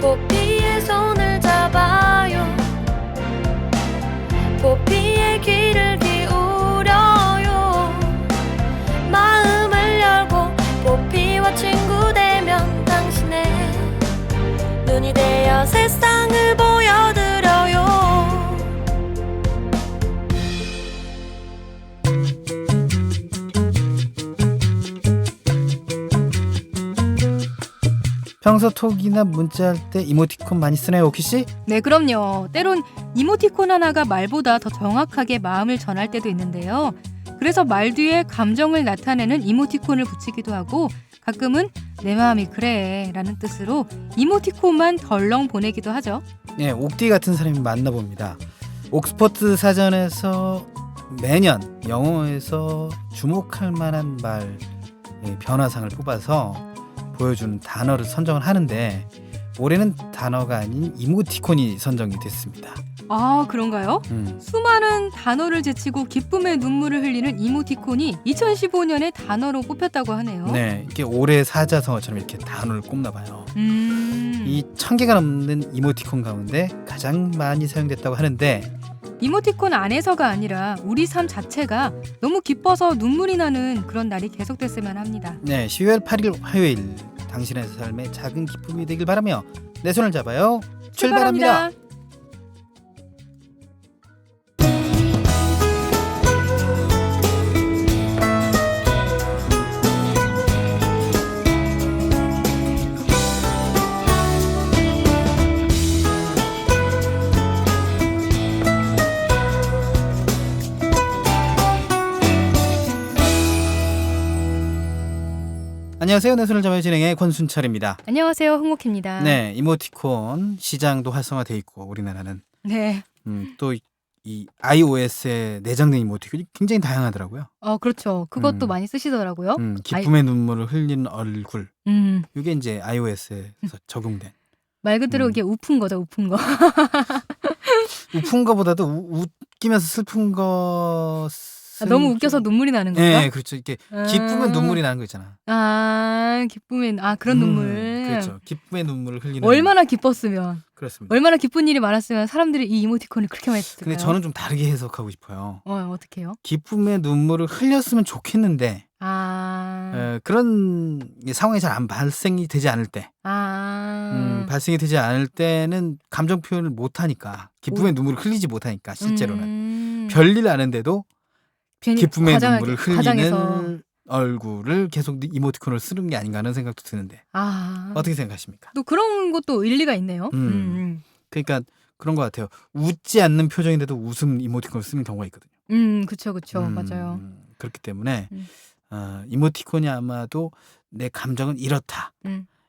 뽀삐의 손을 잡아요. 뽀삐의 귀를 기울여요. 마음을 열고 뽀삐와 친구 되면 당신의 눈이 되어 세상을 보여드려요. 평소 톡이나 문자할 때 이모티콘 많이 쓰나요, 오키씨? 네, 그럼요. 때론 이모티콘 하나가 말보다 더 정확하게 마음을 전할 때도 있는데요. 그래서 말 뒤에 감정을 나타내는 이모티콘을 붙이기도 하고 가끔은 내 마음이 그래 라는 뜻으로 이모티콘만 덜렁 보내기도 하죠. 네, 옥디 같은 사람이 만나봅니다. 옥스퍼드 사전에서 매년 영어에서 주목할 만한 말 변화상을 뽑아서 보여주는 단어를 선정을 하는데 올해는 단어가 아닌 이모티콘이 선정이 됐습니다. 아, 그런가요? 수많은 단어를 제치고 기쁨의 눈물을 흘리는 이모티콘이 2015년에 단어로 뽑혔다고 하네요. 네, 이게 올해 사자성어처럼 이렇게 단어를 꼽나 봐요. 이 1000개가 넘는 이모티콘 가운데 가장 많이 사용됐다고 하는데 이모티콘 안에서가 아니라 우리 삶 자체가 너무 기뻐서 눈물이 나는 그런 날이 계속됐으면 합니다. 네, 12월 8일 화요일 당신의 삶에 작은 기쁨이 되길 바라며 내 손을 잡아요. 출발합니다. 안녕하세요. 내 손을 잡아요 진행의 권순철입니다. 안녕하세요, 흥옥입니다. 네, 이모티콘 시장도 활성화돼 있고 우리나라는 네. 또 이 iOS에 내장된 이모티콘이 굉장히 다양하더라고요. 그렇죠. 그것도 많이 쓰시더라고요. 기쁨의 눈물을 흘리는 얼굴. 음. 이게 이제 iOS에서 적용된. 말 그대로 이게 우픈 거죠, 우픈 거. 웃픈 거보다도 웃기면서 슬픈 거. 너무 웃겨서 눈물이 나는 건가? 네, 그렇죠. 이렇게 기쁘면 눈물이 나는 거 있잖아. 기쁨엔 그런 눈물. 그렇죠. 기쁨의 눈물을 흘리는. 얼마나 기뻤으면. 그렇습니다. 얼마나 기쁜 일이 많았으면 사람들이 이 이모티콘을 그렇게 많이 썼을까요? 근데 저는 좀 다르게 해석하고 싶어요. 어떻게 해요? 기쁨의 눈물을 흘렸으면 좋겠는데 그런 상황이 잘 안 발생이 되지 않을 때 발생이 되지 않을 때는 감정 표현을 못하니까 기쁨의 눈물을 흘리지 못하니까 실제로는 별일 아는데도 기쁨의 눈물을 흘리는 과장해서. 얼굴을 계속 이모티콘을 쓰는 게 아닌가 하는 생각도 드는데 어떻게 생각하십니까? 또 그런 것도 일리가 있네요. 그러니까 그런 것 같아요. 웃지 않는 표정인데도 웃음 이모티콘을 쓰는 경우가 있거든요. 그쵸, 맞아요. 그렇기 때문에 이모티콘이 아마도 내 감정은 이렇다.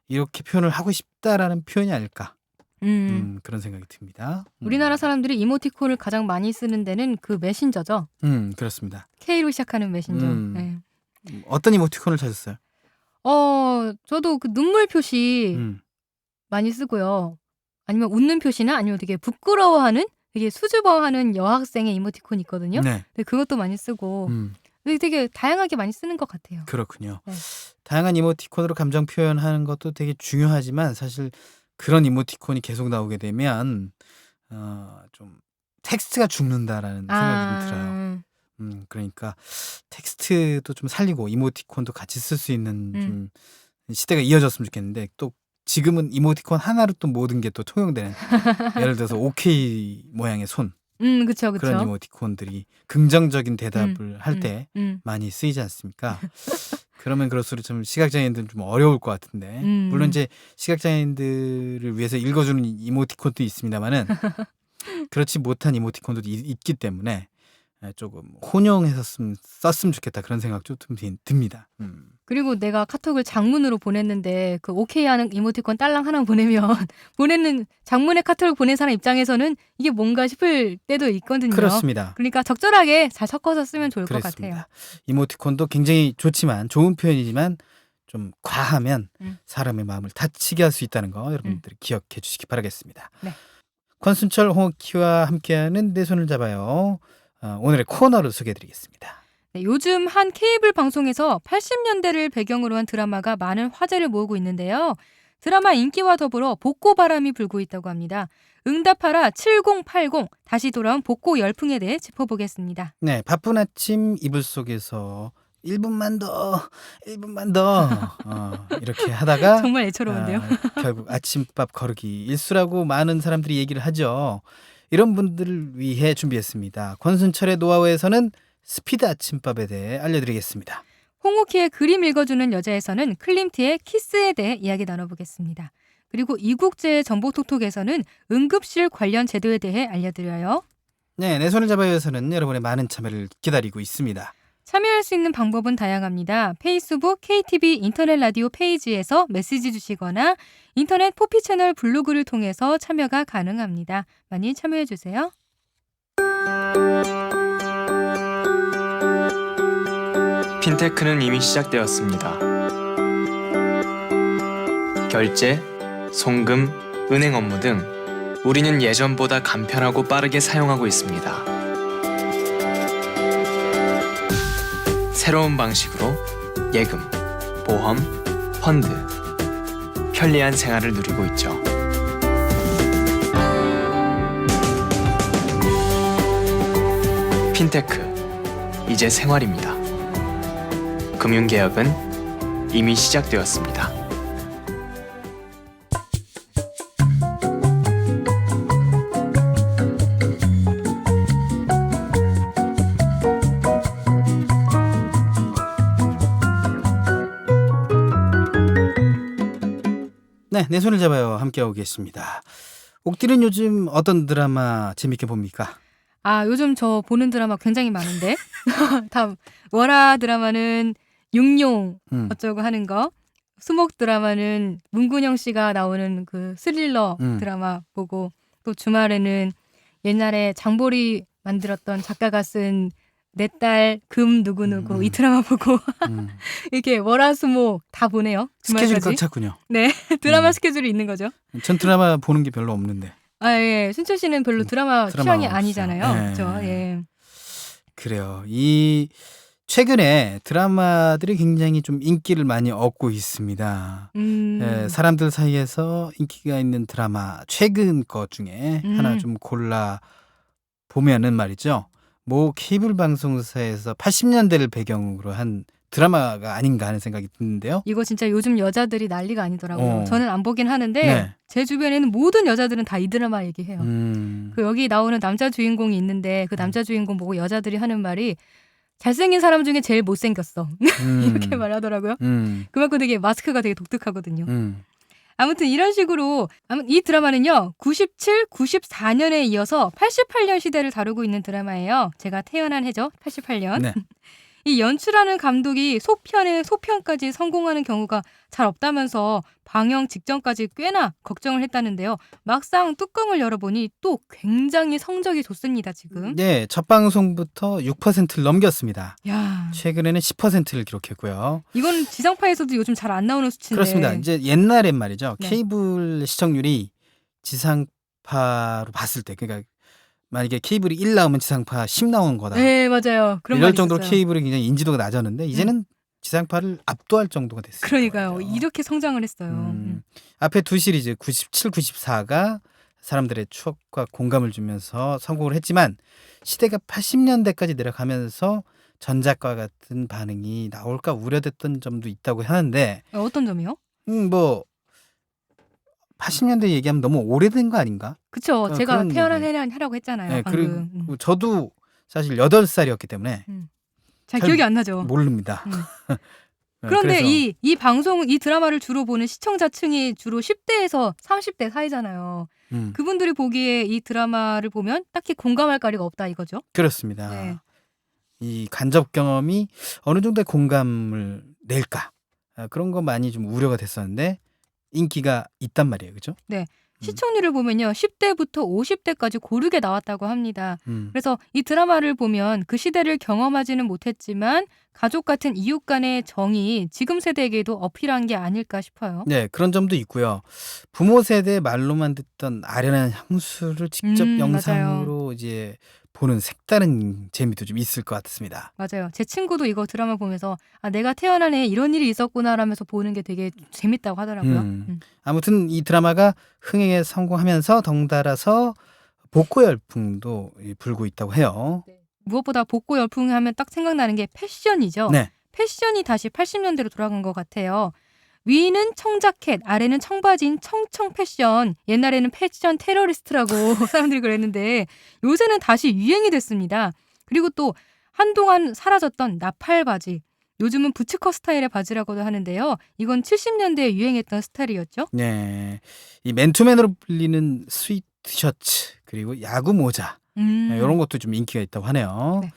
이렇게 표현을 하고 싶다라는 표현이 아닐까. 그런 생각이 듭니다. 우리나라 사람들이 이모티콘을 가장 많이 쓰는 데는 그 메신저죠. 그렇습니다. K로 시작하는 메신저. 네. 어떤 이모티콘을 찾았어요? 저도 그 눈물 표시 많이 쓰고요. 아니면 웃는 표시나 아니면 되게 부끄러워하는, 되게 수줍어하는 여학생의 이모티콘이 있거든요. 네. 근데 그것도 많이 쓰고 되게 다양하게 많이 쓰는 것 같아요. 그렇군요. 네. 다양한 이모티콘으로 감정 표현하는 것도 되게 중요하지만 사실 그런 이모티콘이 계속 나오게 되면 좀 텍스트가 죽는다라는 생각이 좀 들어요. 그러니까 텍스트도 좀 살리고 이모티콘도 같이 쓸 수 있는 좀 시대가 이어졌으면 좋겠는데 또 지금은 이모티콘 하나로 또 모든 게 또 통용되는 예를 들어서 OK 모양의 손 그쵸. 그런 이모티콘들이 긍정적인 대답을 할 때 많이 쓰이지 않습니까? 그러면 그럴수록 좀 시각장애인들은 좀 어려울 것 같은데 물론 이제 시각장애인들을 위해서 읽어주는 이모티콘도 있습니다만은 그렇지 못한 이모티콘도 있기 때문에 조금 혼용해서 썼으면 좋겠다 그런 생각도 좀 듭니다. 그리고 내가 카톡을 장문으로 보냈는데 그 오케이 하는 이모티콘 딸랑 하나 보내면 보내는 장문의 카톡을 보낸 사람 입장에서는 이게 뭔가 싶을 때도 있거든요. 그렇습니다. 그러니까 적절하게 잘 섞어서 쓰면 좋을 그렇습니다. 것 같아요. 이모티콘도 굉장히 좋지만 좋은 표현이지만 좀 과하면 사람의 마음을 다치게 할 수 있다는 거 여러분들이 기억해 주시기 바라겠습니다. 네. 권순철 홍옥희와 함께하는 내 손을 잡아요. 오늘의 코너를 소개해드리겠습니다. 네, 요즘 한 케이블 방송에서 80년대를 배경으로 한 드라마가 많은 화제를 모으고 있는데요. 드라마 인기와 더불어 복고 바람이 불고 있다고 합니다. 응답하라 7080 다시 돌아온 복고 열풍에 대해 짚어보겠습니다. 네, 바쁜 아침 이불 속에서 1분만 더, 1분만 더 이렇게 하다가 정말 애처로운데요. 결국 아침밥 거르기 일수라고 많은 사람들이 얘기를 하죠. 이런 분들을 위해 준비했습니다. 권순철의 노하우에서는 스피드 아침밥에 대해 알려드리겠습니다. 홍옥희의 그림 읽어주는 여자에서는 클림트의 키스에 대해 이야기 나눠보겠습니다. 그리고 이국제의 정보톡톡에서는 응급실 관련 제도에 대해 알려드려요. 네, 내 손을 잡아요에서는 여러분의 많은 참여를 기다리고 있습니다. 참여할 수 있는 방법은 다양합니다. 페이스북 KTV 인터넷 라디오 페이지에서 메시지 주시거나 인터넷 포피 채널 블로그를 통해서 참여가 가능합니다. 많이 참여해주세요. 핀테크는 이미 시작되었습니다. 결제, 송금, 은행 업무 등 우리는 예전보다 간편하고 빠르게 사용하고 있습니다. 새로운 방식으로 예금, 보험, 펀드, 편리한 생활을 누리고 있죠. 핀테크, 이제 생활입니다. 금융개혁은 이미 시작되었습니다. 네, 내 손을 잡아요 함께하고 계십니다. 옥딜은 요즘 어떤 드라마 재밌게 봅니까? 요즘 저 보는 드라마 굉장히 많은데 다 월화 드라마는 육룡 어쩌고 하는 거, 수목 드라마는 문근영 씨가 나오는 그 스릴러 드라마 보고, 또 주말에는 옛날에 장보리 만들었던 작가가 쓴 내 딸 금 누구누구 이 드라마 보고 이렇게 월화수목 다 보네요. 스케줄이 주말까지. 꽉 찼군요. 네, 드라마 스케줄이 있는 거죠. 전 드라마 보는 게 별로 없는데. 예. 순철 씨는 별로 드라마 취향이 없어요. 아니잖아요. 네. 그렇죠. 예. 그래요. 이 최근에 드라마들이 굉장히 좀 인기를 많이 얻고 있습니다. 사람들 사이에서 인기가 있는 드라마 최근 거 중에 하나 좀 골라 보면은 말이죠. 모 케이블 방송사에서 80년대를 배경으로 한 드라마가 아닌가 하는 생각이 드는데요. 이거 진짜 요즘 여자들이 난리가 아니더라고요. 어. 저는 안 보긴 하는데 네. 제 주변에는 모든 여자들은 다 이 드라마 얘기해요. 그 여기 나오는 남자 주인공이 있는데 그 남자 주인공 보고 여자들이 하는 말이 잘생긴 사람 중에 제일 못생겼어. 이렇게 말하더라고요. 그만큼 되게 마스크가 되게 독특하거든요. 아무튼 이런 식으로 이 드라마는요. 97, 94년에 이어서 88년 시대를 다루고 있는 드라마예요. 제가 태어난 해죠. 88년. 네. 이 연출하는 감독이 소편에 소편까지 성공하는 경우가 잘 없다면서 방영 직전까지 꽤나 걱정을 했다는데요. 막상 뚜껑을 열어보니 또 굉장히 성적이 좋습니다. 지금. 네, 첫 방송부터 6%를 넘겼습니다. 야, 최근에는 10%를 기록했고요. 이건 지상파에서도 요즘 잘 안 나오는 수치인데. 그렇습니다. 이제 옛날엔 말이죠. 네. 케이블 시청률이 지상파로 봤을 때, 그러니까 만약에 케이블이 1 나오면 지상파 10 나오는 거다. 네, 맞아요. 그런 이럴 말이 정도로 있었어요. 케이블이 굉장히 인지도가 낮았는데 이제는 지상파를 압도할 정도가 됐어요. 그러니까요. 이렇게 성장을 했어요. 앞에 두 시리즈 97, 94가 사람들의 추억과 공감을 주면서 성공을 했지만 시대가 80년대까지 내려가면서 전작과 같은 반응이 나올까 우려됐던 점도 있다고 하는데 어떤 점이요? 뭐 80년대 얘기하면 너무 오래된 거 아닌가? 그쵸. 제가 그런 태어난 얘기. 해라고 했잖아요. 네, 방금. 그리고 저도 사실 8살이었기 때문에 잘 잘 기억이 안 나죠. 모릅니다. 그런데 그래서 이 방송, 이 드라마를 주로 보는 시청자층이 주로 10대에서 30대 사이잖아요. 그분들이 보기에 이 드라마를 보면 딱히 공감할 거리가 없다 이거죠. 그렇습니다. 네. 이 간접 경험이 어느 정도의 공감을 낼까? 그런 거 많이 좀 우려가 됐었는데 인기가 있단 말이에요. 그죠? 네. 시청률을 보면요. 10대부터 50대까지 고르게 나왔다고 합니다. 그래서 이 드라마를 보면 그 시대를 경험하지는 못했지만 가족 같은 이웃 간의 정이 지금 세대에게도 어필한 게 아닐까 싶어요. 네, 그런 점도 있고요. 부모 세대 말로만 듣던 아련한 향수를 직접 맞아요. 영상으로 이제 보는 색다른 재미도 좀 있을 것 같습니다. 맞아요. 제 친구도 이거 드라마 보면서 아 내가 태어난 해 이런 일이 있었구나라면서 보는 게 되게 재밌다고 하더라고요. 아무튼 이 드라마가 흥행에 성공하면서 덩달아서 복고 열풍도 불고 있다고 해요. 무엇보다 복고 열풍 하면 딱 생각나는 게 패션이죠. 네. 패션이 다시 80년대로 돌아간 것 같아요. 위는 청자켓, 아래는 청바지인 청청 패션. 옛날에는 패션 테러리스트라고 사람들이 그랬는데 요새는 다시 유행이 됐습니다. 그리고 또 한동안 사라졌던 나팔 바지. 요즘은 부츠컷 스타일의 바지라고도 하는데요. 이건 70년대에 유행했던 스타일이었죠. 네. 이 맨투맨으로 불리는 스위트 셔츠 그리고 야구 모자 이런 것도 좀 인기가 있다고 하네요. 네.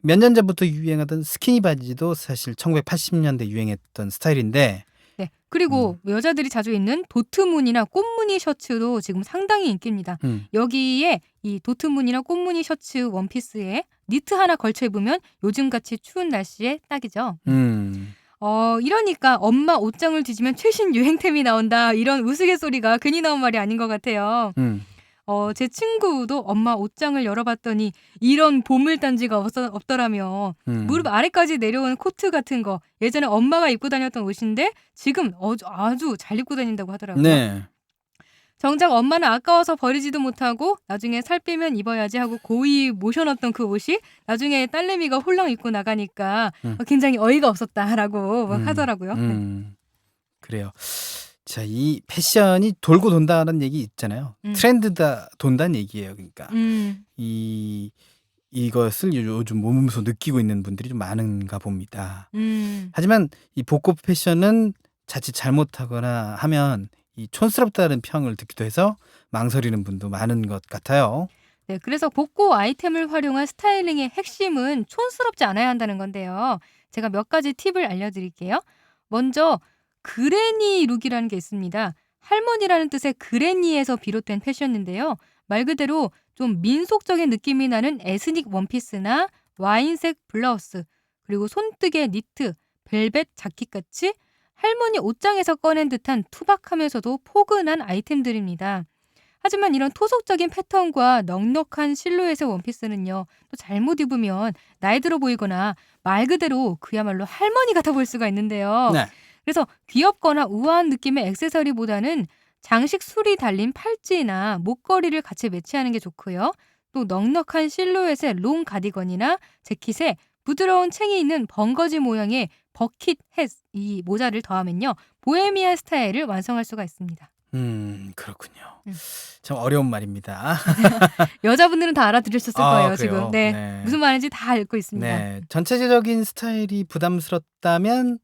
몇 년 전부터 유행하던 스키니 바지도 사실 1980년대 유행했던 스타일인데 네. 그리고 여자들이 자주 입는 도트무늬나 꽃무늬 셔츠도 지금 상당히 인기입니다. 여기에 이 도트무늬나 꽃무늬 셔츠 원피스에 니트 하나 걸쳐 입으면 요즘같이 추운 날씨에 딱이죠. 이러니까 엄마 옷장을 뒤지면 최신 유행템이 나온다. 이런 우스갯소리가 괜히 나온 말이 아닌 것 같아요. 제 친구도 엄마 옷장을 열어봤더니 이런 보물단지가 없더라며. 무릎 아래까지 내려온 코트 같은 거 예전에 엄마가 입고 다녔던 옷인데 지금 아주 잘 입고 다닌다고 하더라고요. 네. 정작 엄마는 아까워서 버리지도 못하고 나중에 살 빼면 입어야지 하고 고이 모셔놨던 그 옷이 나중에 딸내미가 홀랑 입고 나가니까 굉장히 어이가 없었다라고 하더라고요. 네. 그래요. 자, 이 패션이 돌고 돈다는 얘기 있잖아요. 트렌드다 돈다는 얘기예요. 그러니까 이것을 요즘 몸소 느끼고 있는 분들이 좀 많은가 봅니다. 하지만 이 복고 패션은 자칫 잘못하거나 하면 이 촌스럽다는 평을 듣기도 해서 망설이는 분도 많은 것 같아요. 네, 그래서 복고 아이템을 활용한 스타일링의 핵심은 촌스럽지 않아야 한다는 건데요. 제가 몇 가지 팁을 알려드릴게요. 먼저 그레니 룩이라는 게 있습니다. 할머니라는 뜻의 그레니에서 비롯된 패션인데요. 말 그대로 좀 민속적인 느낌이 나는 에스닉 원피스나 와인색 블라우스, 그리고 손뜨개 니트, 벨벳 자켓같이 할머니 옷장에서 꺼낸 듯한 투박하면서도 포근한 아이템들입니다. 하지만 이런 토속적인 패턴과 넉넉한 실루엣의 원피스는요. 또 잘못 입으면 나이 들어 보이거나 말 그대로 그야말로 할머니 같아 보일 수가 있는데요. 네. 그래서 귀엽거나 우아한 느낌의 액세서리보다는 장식 술이 달린 팔찌나 목걸이를 같이 매치하는 게 좋고요. 또 넉넉한 실루엣의 롱 가디건이나 재킷에 부드러운 챙이 있는 번거지 모양의 버킷 햇, 이 모자를 더하면요. 보헤미안 스타일을 완성할 수가 있습니다. 그렇군요. 참 어려운 말입니다. 여자분들은 다 알아들으셨을 거예요. 그래요? 지금. 네. 네. 무슨 말인지 다 읽고 있습니다. 네. 전체적인 스타일이 부담스럽다면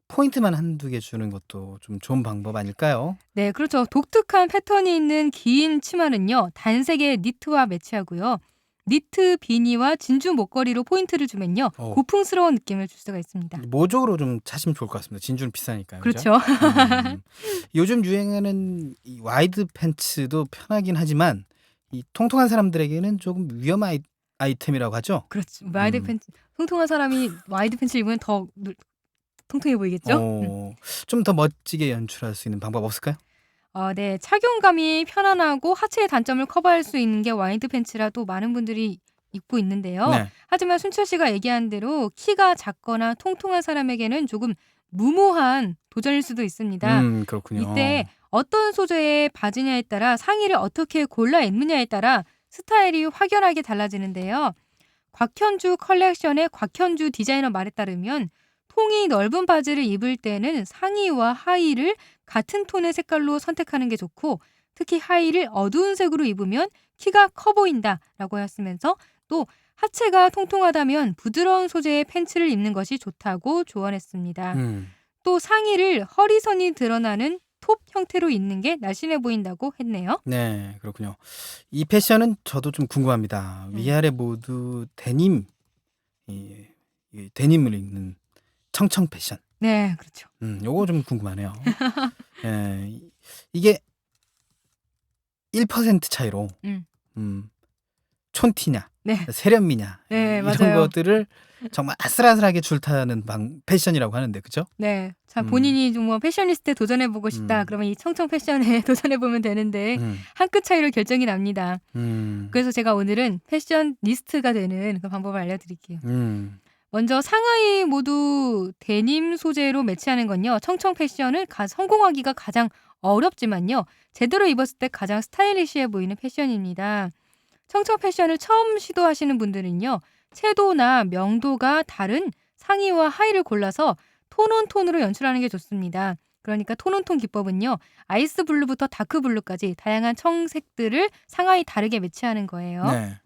포인트만 한두 개 주는 것도 좀 좋은 방법 아닐까요? 네, 그렇죠. 독특한 패턴이 있는 긴 치마는요. 단색의 니트와 매치하고요. 니트 비니와 진주 목걸이로 포인트를 주면요. 고풍스러운 느낌을 줄 수가 있습니다. 모적으로 좀 차시면 좋을 것 같습니다. 진주는 비싸니까요. 그렇죠. 요즘 유행하는 이 와이드 팬츠도 편하긴 하지만 이 통통한 사람들에게는 조금 위험한 아이템이라고 하죠. 그렇죠. 와이드 팬츠, 통통한 사람이 와이드 팬츠 입으면 더 통통해 보이겠죠? 좀 더 멋지게 연출할 수 있는 방법 없을까요? 네. 착용감이 편안하고 하체의 단점을 커버할 수 있는 게 와이드 팬츠라 또 많은 분들이 입고 있는데요. 네. 하지만 순철 씨가 얘기한 대로 키가 작거나 통통한 사람에게는 조금 무모한 도전일 수도 있습니다. 그렇군요. 이때 어떤 소재의 바지냐에 따라 상의를 어떻게 골라 입느냐에 따라 스타일이 확연하게 달라지는데요. 곽현주 컬렉션의 곽현주 디자이너 말에 따르면 통이 넓은 바지를 입을 때는 상의와 하의를 같은 톤의 색깔로 선택하는 게 좋고 특히 하의를 어두운 색으로 입으면 키가 커 보인다라고 했으면서 또 하체가 통통하다면 부드러운 소재의 팬츠를 입는 것이 좋다고 조언했습니다. 또 상의를 허리선이 드러나는 톱 형태로 입는 게 날씬해 보인다고 했네요. 네, 그렇군요. 이 패션은 저도 좀 궁금합니다. 위아래 모두 데님, 이 데님을 입는 청청 패션. 네, 그렇죠. 요거 좀 궁금하네요. 예, 이게 1% 차이로 촌티냐 네. 세련미냐 네, 이런 맞아요. 것들을 정말 아슬아슬하게 줄타는 패션이라고 하는데 그죠? 네. 자, 음. 본인이 좀 뭐 패셔니스트에 도전해보고 싶다. 음. 그러면 이 청청 패션에 도전해보면 되는데 음. 한 끗 차이로 결정이 납니다. 음. 그래서 제가 오늘은 패셔니스트가 되는 그 방법을 알려드릴게요. 먼저 상하이 모두 데님 소재로 매치하는 건요. 청청 패션을 성공하기가 가장 어렵지만요. 제대로 입었을 때 가장 스타일리시해 보이는 패션입니다. 청청 패션을 처음 시도하시는 분들은요. 채도나 명도가 다른 상의와 하의를 골라서 톤온톤으로 연출하는 게 좋습니다. 그러니까 톤온톤 기법은요. 아이스 블루부터 다크 블루까지 다양한 청색들을 상하이 다르게 매치하는 거예요. 네.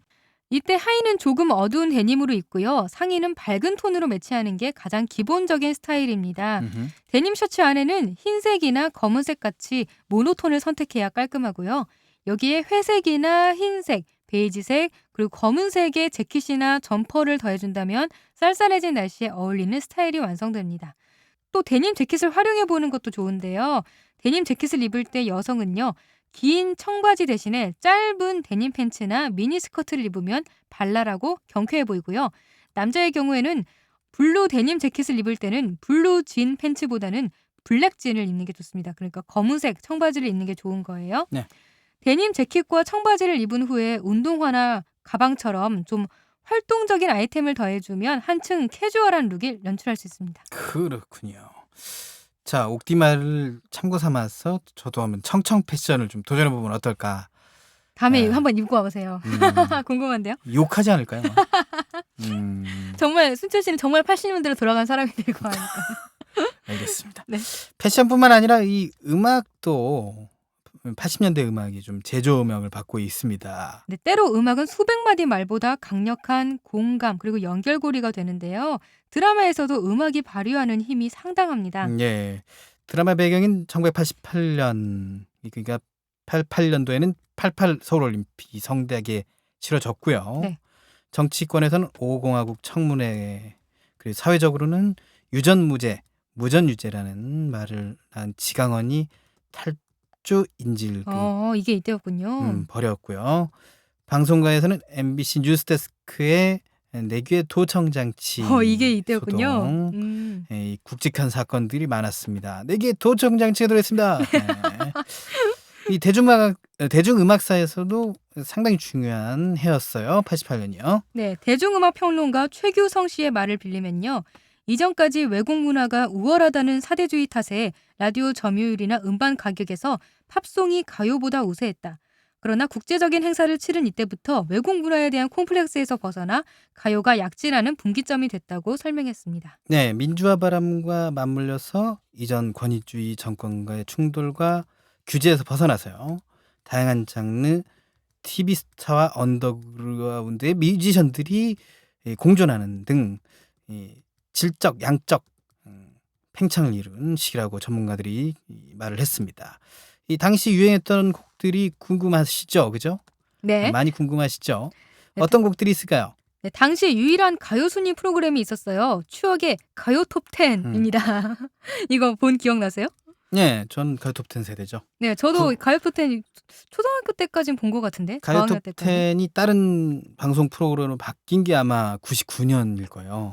이때 하의는 조금 어두운 데님으로 입고요. 상의는 밝은 톤으로 매치하는 게 가장 기본적인 스타일입니다. 음흠. 데님 셔츠 안에는 흰색이나 검은색 같이 모노톤을 선택해야 깔끔하고요. 여기에 회색이나 흰색, 베이지색, 그리고 검은색의 재킷이나 점퍼를 더해준다면 쌀쌀해진 날씨에 어울리는 스타일이 완성됩니다. 또 데님 재킷을 활용해보는 것도 좋은데요. 데님 재킷을 입을 때 여성은요. 긴 청바지 대신에 짧은 데님 팬츠나 미니 스커트를 입으면 발랄하고 경쾌해 보이고요. 남자의 경우에는 블루 데님 재킷을 입을 때는 블루 진 팬츠보다는 블랙 진을 입는 게 좋습니다. 그러니까 검은색 청바지를 입는 게 좋은 거예요. 네. 데님 재킷과 청바지를 입은 후에 운동화나 가방처럼 좀 활동적인 아이템을 더해주면 한층 캐주얼한 룩을 연출할 수 있습니다. 그렇군요. 자, 옥디 말을 참고 삼아서 저도 한번 청청 패션을 좀 도전해보면 어떨까? 다음에 네. 한번 입고 와보세요. 궁금한데요? 욕하지 않을까요? 정말 순철 씨는 정말 80년대로 돌아간 사람이 될 거 아니까. 알겠습니다. 네. 패션뿐만 아니라 이 음악도 80년대 음악이 좀 제조명을 받고 있습니다. 네, 때로 음악은 수백 마디 말보다 강력한 공감 그리고 연결고리가 되는데요. 드라마에서도 음악이 발휘하는 힘이 상당합니다. 예. 드라마 배경인 1988년, 그러니까 88년도에는 88 서울올림픽이 성대하게 치러졌고요. 네. 정치권에서는 5공화국 청문회, 그리고 사회적으로는 유전무죄, 무전유죄라는 말을 한 지강원이 탈주 인질을 이게 이때였군요. 벌였고요. 방송가에서는 MBC 뉴스데스크의 내규의 도청장치 이게 이때였군요. 소동, 이 굵직한 사건들이 많았습니다. 내규의 도청장치가 들어있습니다. 네. 이 대중음악사에서도 상당히 중요한 해였어요. 88년이요. 네, 대중음악 평론가 최규성 씨의 말을 빌리면요. 이전까지 외국 문화가 우월하다는 사대주의 탓에 라디오 점유율이나 음반 가격에서 팝송이 가요보다 우세했다. 그러나 국제적인 행사를 치른 이때부터 외국 문화에 대한 콤플렉스에서 벗어나 가요가 약진하는 분기점이 됐다고 설명했습니다. 네, 민주화 바람과 맞물려서 이전 권위주의 정권과의 충돌과 규제에서 벗어나서요. 다양한 장르, TV 스타와 언더그라운드의 뮤지션들이 공존하는 등 질적, 양적 팽창을 이룬 시기라고 전문가들이 말을 했습니다. 이 당시 유행했던 곡들이 궁금하시죠? 그죠? 네. 많이 궁금하시죠? 네. 어떤 곡들이 있을까요? 네, 당시 유일한 가요 순위 프로그램이 있었어요. 추억의 가요 톱10입니다. 이거 본 기억나세요? 네, 전 가요 톱10 세대죠. 네, 저도 가요 톱10 초등학교 때까지는 본 것 같은데. 가요 저학년 때까지. 톱10이 다른 방송 프로그램으로 바뀐 게 아마 99년일 거예요.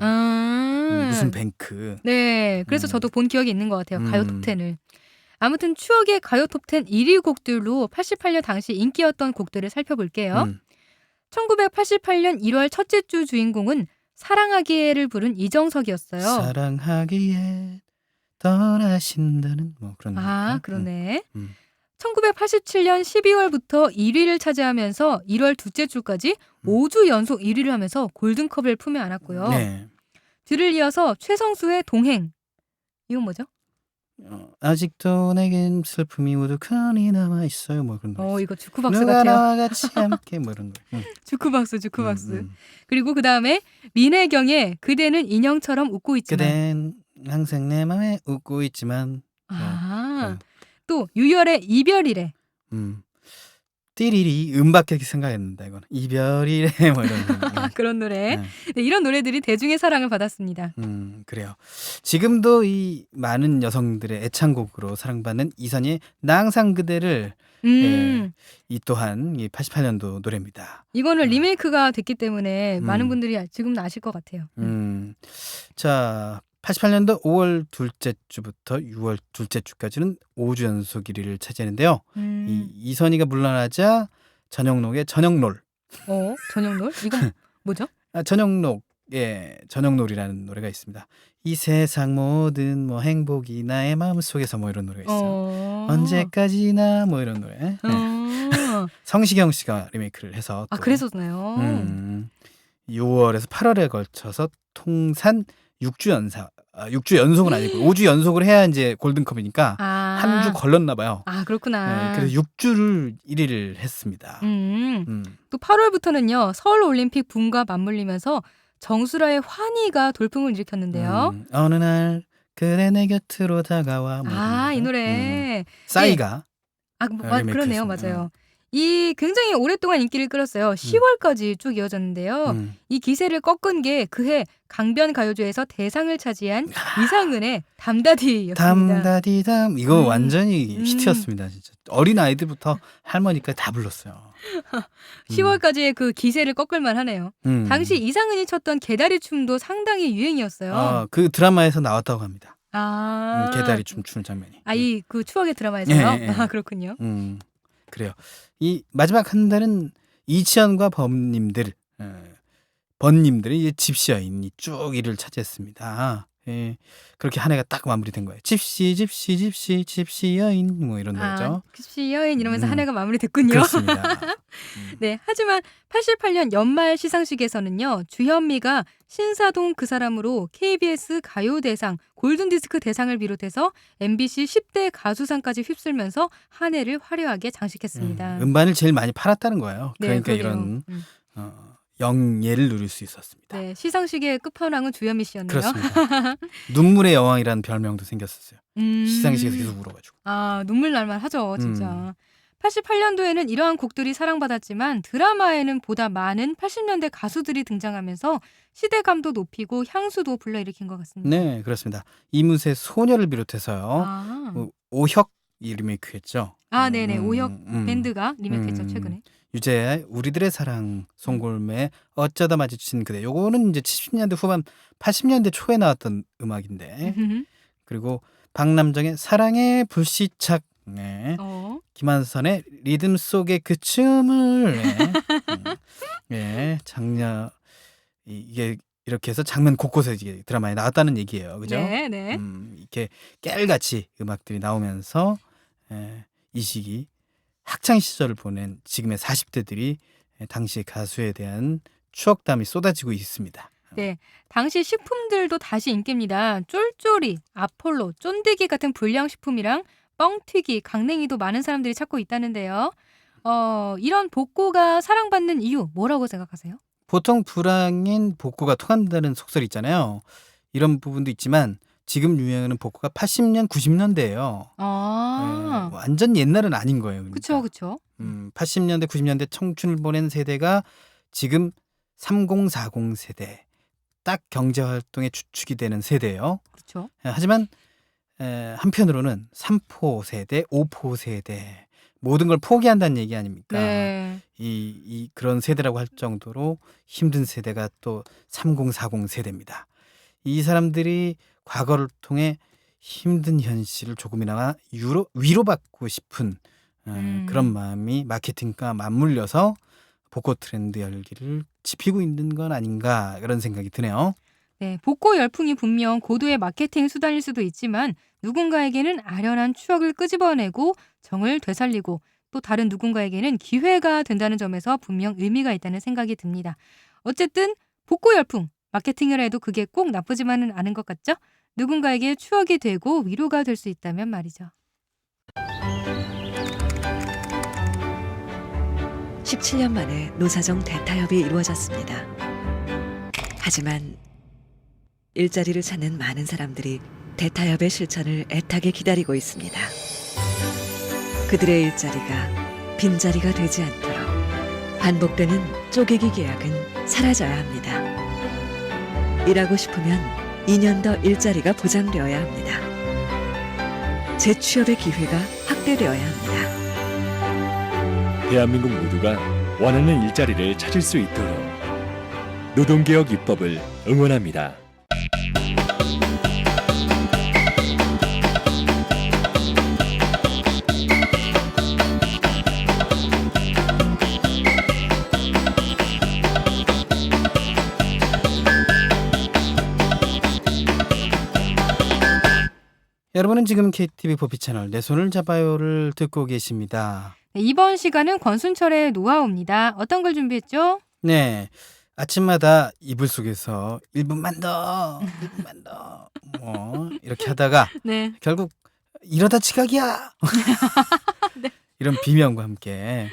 무슨 뱅크. 네, 그래서 저도 본 기억이 있는 것 같아요. 가요 톱10을. 아무튼 추억의 가요 톱10 1위 곡들로 88년 당시 인기였던 곡들을 살펴볼게요. 1988년 1월 첫째 주 주인공은 사랑하기에를 부른 이정석이었어요. 사랑하기에 떠나신다는 뭐 그런 아, 그러네. 1987년 12월부터 1위를 차지하면서 1월 둘째 주까지 5주 연속 1위를 하면서 골든컵을 품에 안았고요. 네. 뒤를 이어서 최성수의 동행. 이건 뭐죠? 아직도 내겐 슬픔이 우두커니 남아 있어요. 뭐 그런 거. 이거 주크박스 누가 같아요. 나와 같이 함께 뭐 이런 거. 주크박스. 그리고 그 다음에 민혜경의 그대는 인형처럼 웃고 있지만. 그댄 항상 내 맘에 웃고 있지만. 또 유열의 이별이래. 띠리리 음밖에 생각했는데 이거는 이별이래 뭐 이런 거. 그런 노래. 네. 네, 이런 노래들이 대중의 사랑을 받았습니다. 그래요. 지금도 이 많은 여성들의 애창곡으로 사랑받는 이선희의 나 항상 그대를 이 또한 이 88년도 노래입니다. 이거는 리메이크가 됐기 때문에 음. 많은 분들이 지금은 아실 것 같아요. 자, 88년도 5월 둘째 주부터 6월 둘째 주까지는 5주 연속 1위를 차지하는데요. 이선희가 물러나자 전영록의 전영놀. 전영놀? 이건 뭐죠? 전영록의 전영놀이라는 노래가 있습니다. 이 세상 모든 뭐 행복이 나의 마음속에서 뭐 이런 노래가 있어요. 언제까지나 뭐 이런 노래. 네. 성시경 씨가 리메이크를 해서 또 그랬었나요? 6월에서 8월에 걸쳐서 통산 6주 연속은 아니고 5주 연속을 해야 이제 골든컵이니까 한 주 걸렸나 봐요. 그렇구나. 네, 그래서 6주를 1위를 했습니다. 또 8월부터는요. 서울올림픽 붐과 맞물리면서 정수라의 환희가 돌풍을 일으켰는데요. 어느 날 그대 내 곁으로 다가와. 이 노래. 싸이가 그러네요. 리메이크했습니다. 맞아요. 이 굉장히 오랫동안 인기를 끌었어요. 10월까지 쭉 이어졌는데요. 이 기세를 꺾은 게 그해 강변 가요제에서 대상을 차지한 이상은의 담다디였습니다. 담다디담 이거 완전히 히트였습니다. 진짜 어린 아이들부터 할머니까지 다 불렀어요. 10월까지의 그 기세를 꺾을 만하네요. 당시 이상은이 췄던 개다리 춤도 상당히 유행이었어요. 그 드라마에서 나왔다고 합니다. 개다리 춤 추는 장면이. 이 그 추억의 드라마에서요? 네. 그렇군요. 그래요. 이 마지막 한 달은 이치현과 번님들의 이제 집시 여인이 쭉 일을 차지했습니다. 그렇게 한 해가 딱 마무리된 거예요. 집시 여인 뭐 이런 노래죠. 집시 여인 이러면서 한 해가 마무리됐군요. 그렇습니다. 네, 하지만 88년 연말 시상식에서는요. 주현미가 신사동 그 사람으로 KBS 가요대상, 골든디스크 대상을 비롯해서 MBC 10대 가수상까지 휩쓸면서 한 해를 화려하게 장식했습니다. 음반을 제일 많이 팔았다는 거예요. 네, 그러니까 그러게요. 이런 영예를 누릴 수 있었습니다. 네, 시상식의 끝판왕은 주현미 씨였네요. 그렇습니다. 눈물의 여왕이라는 별명도 생겼었어요. 시상식에서 계속 울어가지고. 눈물 날만 하죠, 진짜. 88년도에는 이러한 곡들이 사랑받았지만 드라마에는 보다 많은 80년대 가수들이 등장하면서 시대감도 높이고 향수도 불러일으킨 것 같습니다. 네, 그렇습니다. 이문세 소녀를 비롯해서요. 오혁이 리메이크했죠. 네네. 오혁 밴드가 리메이크했죠, 최근에. 유재하의 우리들의 사랑, 송골매의 어쩌다 마주친 그대. 요거는 이제 70년대 후반 80년대 초에 나왔던 음악인데. 그리고 박남정의 사랑의 불시착. 네. 김한선의 리듬 속의 그 춤을 장녀 이게 이렇게 해서 장면 곳곳에 이게 드라마에 나왔다는 얘기예요. 그죠? 네, 네. 이렇게 깨알같이 음악들이 나오면서 이 시기 학창 시절을 보낸 지금의 40대들이 당시 가수에 대한 추억담이 쏟아지고 있습니다. 네, 당시 식품들도 다시 인기입니다. 쫄쫄이, 아폴로, 쫀디기 같은 불량식품이랑 뻥튀기, 강냉이도 많은 사람들이 찾고 있다는데요. 이런 복고가 사랑받는 이유 뭐라고 생각하세요? 보통 불황인 복고가 통한다는 속설이 있잖아요. 이런 부분도 있지만 지금 유행하는 복고가 80년, 90년대예요. 완전 옛날은 아닌 거예요. 그러니까. 그렇죠. 80년대, 90년대 청춘을 보낸 세대가 지금 30, 40 세대. 딱 경제활동의 주축이 되는 세대예요. 그렇죠. 하지만 한편으로는 3포 세대, 5포 세대 모든 걸 포기한다는 얘기 아닙니까? 네. 이 그런 세대라고 할 정도로 힘든 세대가 또 30, 40 세대입니다. 이 사람들이 과거를 통해 힘든 현실을 조금이나마 위로받고 싶은 그런 마음이 마케팅과 맞물려서 복고 트렌드 열기를 지피고 있는 건 아닌가 그런 생각이 드네요. 네, 복고 열풍이 분명 고도의 마케팅 수단일 수도 있지만 누군가에게는 아련한 추억을 끄집어내고 정을 되살리고 또 다른 누군가에게는 기회가 된다는 점에서 분명 의미가 있다는 생각이 듭니다. 어쨌든 복고 열풍, 마케팅을 해도 그게 꼭 나쁘지만은 않은 것 같죠? 누군가에게 추억이 되고 위로가 될 수 있다면 말이죠. 17년 만에 노사정 대타협이 이루어졌습니다. 하지만 일자리를 찾는 많은 사람들이 대타협의 실천을 애타게 기다리고 있습니다. 그들의 일자리가 빈자리가 되지 않도록 반복되는 쪼개기 계약은 사라져야 합니다. 일하고 싶으면 2년 더 일자리가 보장되어야 합니다. 재취업의 기회가 확대되어야 합니다. 대한민국 모두가 원하는 일자리를 찾을 수 있도록 노동개혁 입법을 응원합니다. 여러분은 지금 KTV 포피 채널 내 손을 잡아요를 듣고 계십니다. 네, 이번 시간은 권순철의 노하우입니다. 어떤 걸 준비했죠? 네, 아침마다 이불 속에서 1분만 더, 1분만 더, 뭐 이렇게 하다가 네. 결국 이러다 지각이야. 네. 이런 비명과 함께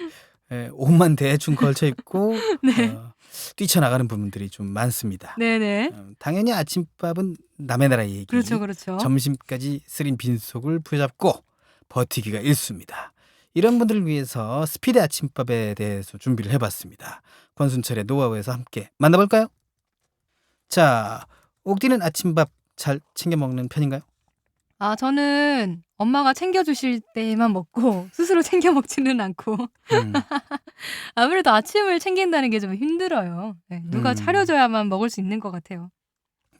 옷만 대충 걸쳐 입고 네. 뛰쳐나가는 부분들이 좀 많습니다. 네네. 당연히 아침밥은 남의 나라 얘기. 그렇죠, 그렇죠. 점심까지 쓰린 빈속을 부여잡고 버티기가 일쑤입니다. 이런 분들을 위해서 스피드 아침밥에 대해서 준비를 해봤습니다. 권순철의 노하우에서 함께 만나볼까요? 자, 옥디는 아침밥 잘 챙겨 먹는 편인가요? 아, 저는 엄마가 챙겨주실 때만 먹고 스스로 챙겨 먹지는 않고 음, 아무래도 아침을 챙긴다는 게 좀 힘들어요. 네, 누가 음. 차려줘야만 먹을 수 있는 것 같아요.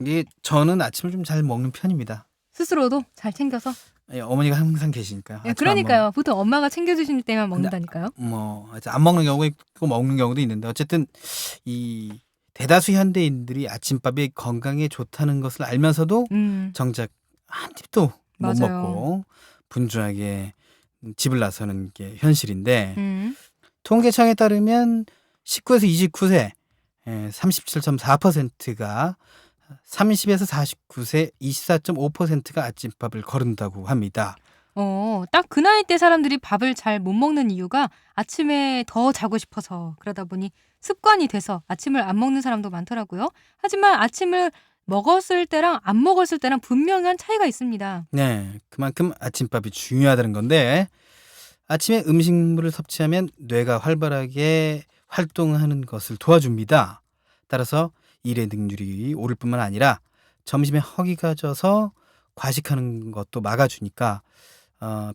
이게 저는 아침을 좀 잘 먹는 편입니다. 스스로도 잘 챙겨서. 어머니가 항상 계시니까. 네, 아침 안 그러니까요. 보통 엄마가 챙겨주실 때만 먹는다니까요. 안 먹는 경우가 있고 먹는 경우도 있는데 어쨌든 이 대다수 현대인들이 아침밥이 건강에 좋다는 것을 알면서도 정작 한 입도 못 맞아요. 먹고 분주하게 집을 나서는 게 현실인데 음. 통계청에 따르면 19에서 29세 37.4%가 30에서 49세 24.5%가 아침밥을 거른다고 합니다. 딱 그 나이 때 사람들이 밥을 잘 못 먹는 이유가 아침에 더 자고 싶어서 그러다 보니 습관이 돼서 아침을 안 먹는 사람도 많더라고요. 하지만 아침을 먹었을 때랑 안 먹었을 때랑 분명한 차이가 있습니다. 네, 그만큼 아침밥이 중요하다는 건데 아침에 음식물을 섭취하면 뇌가 활발하게 활동하는 것을 도와줍니다. 따라서 일의 능률이 오를 뿐만 아니라 점심에 허기가 져서 과식하는 것도 막아주니까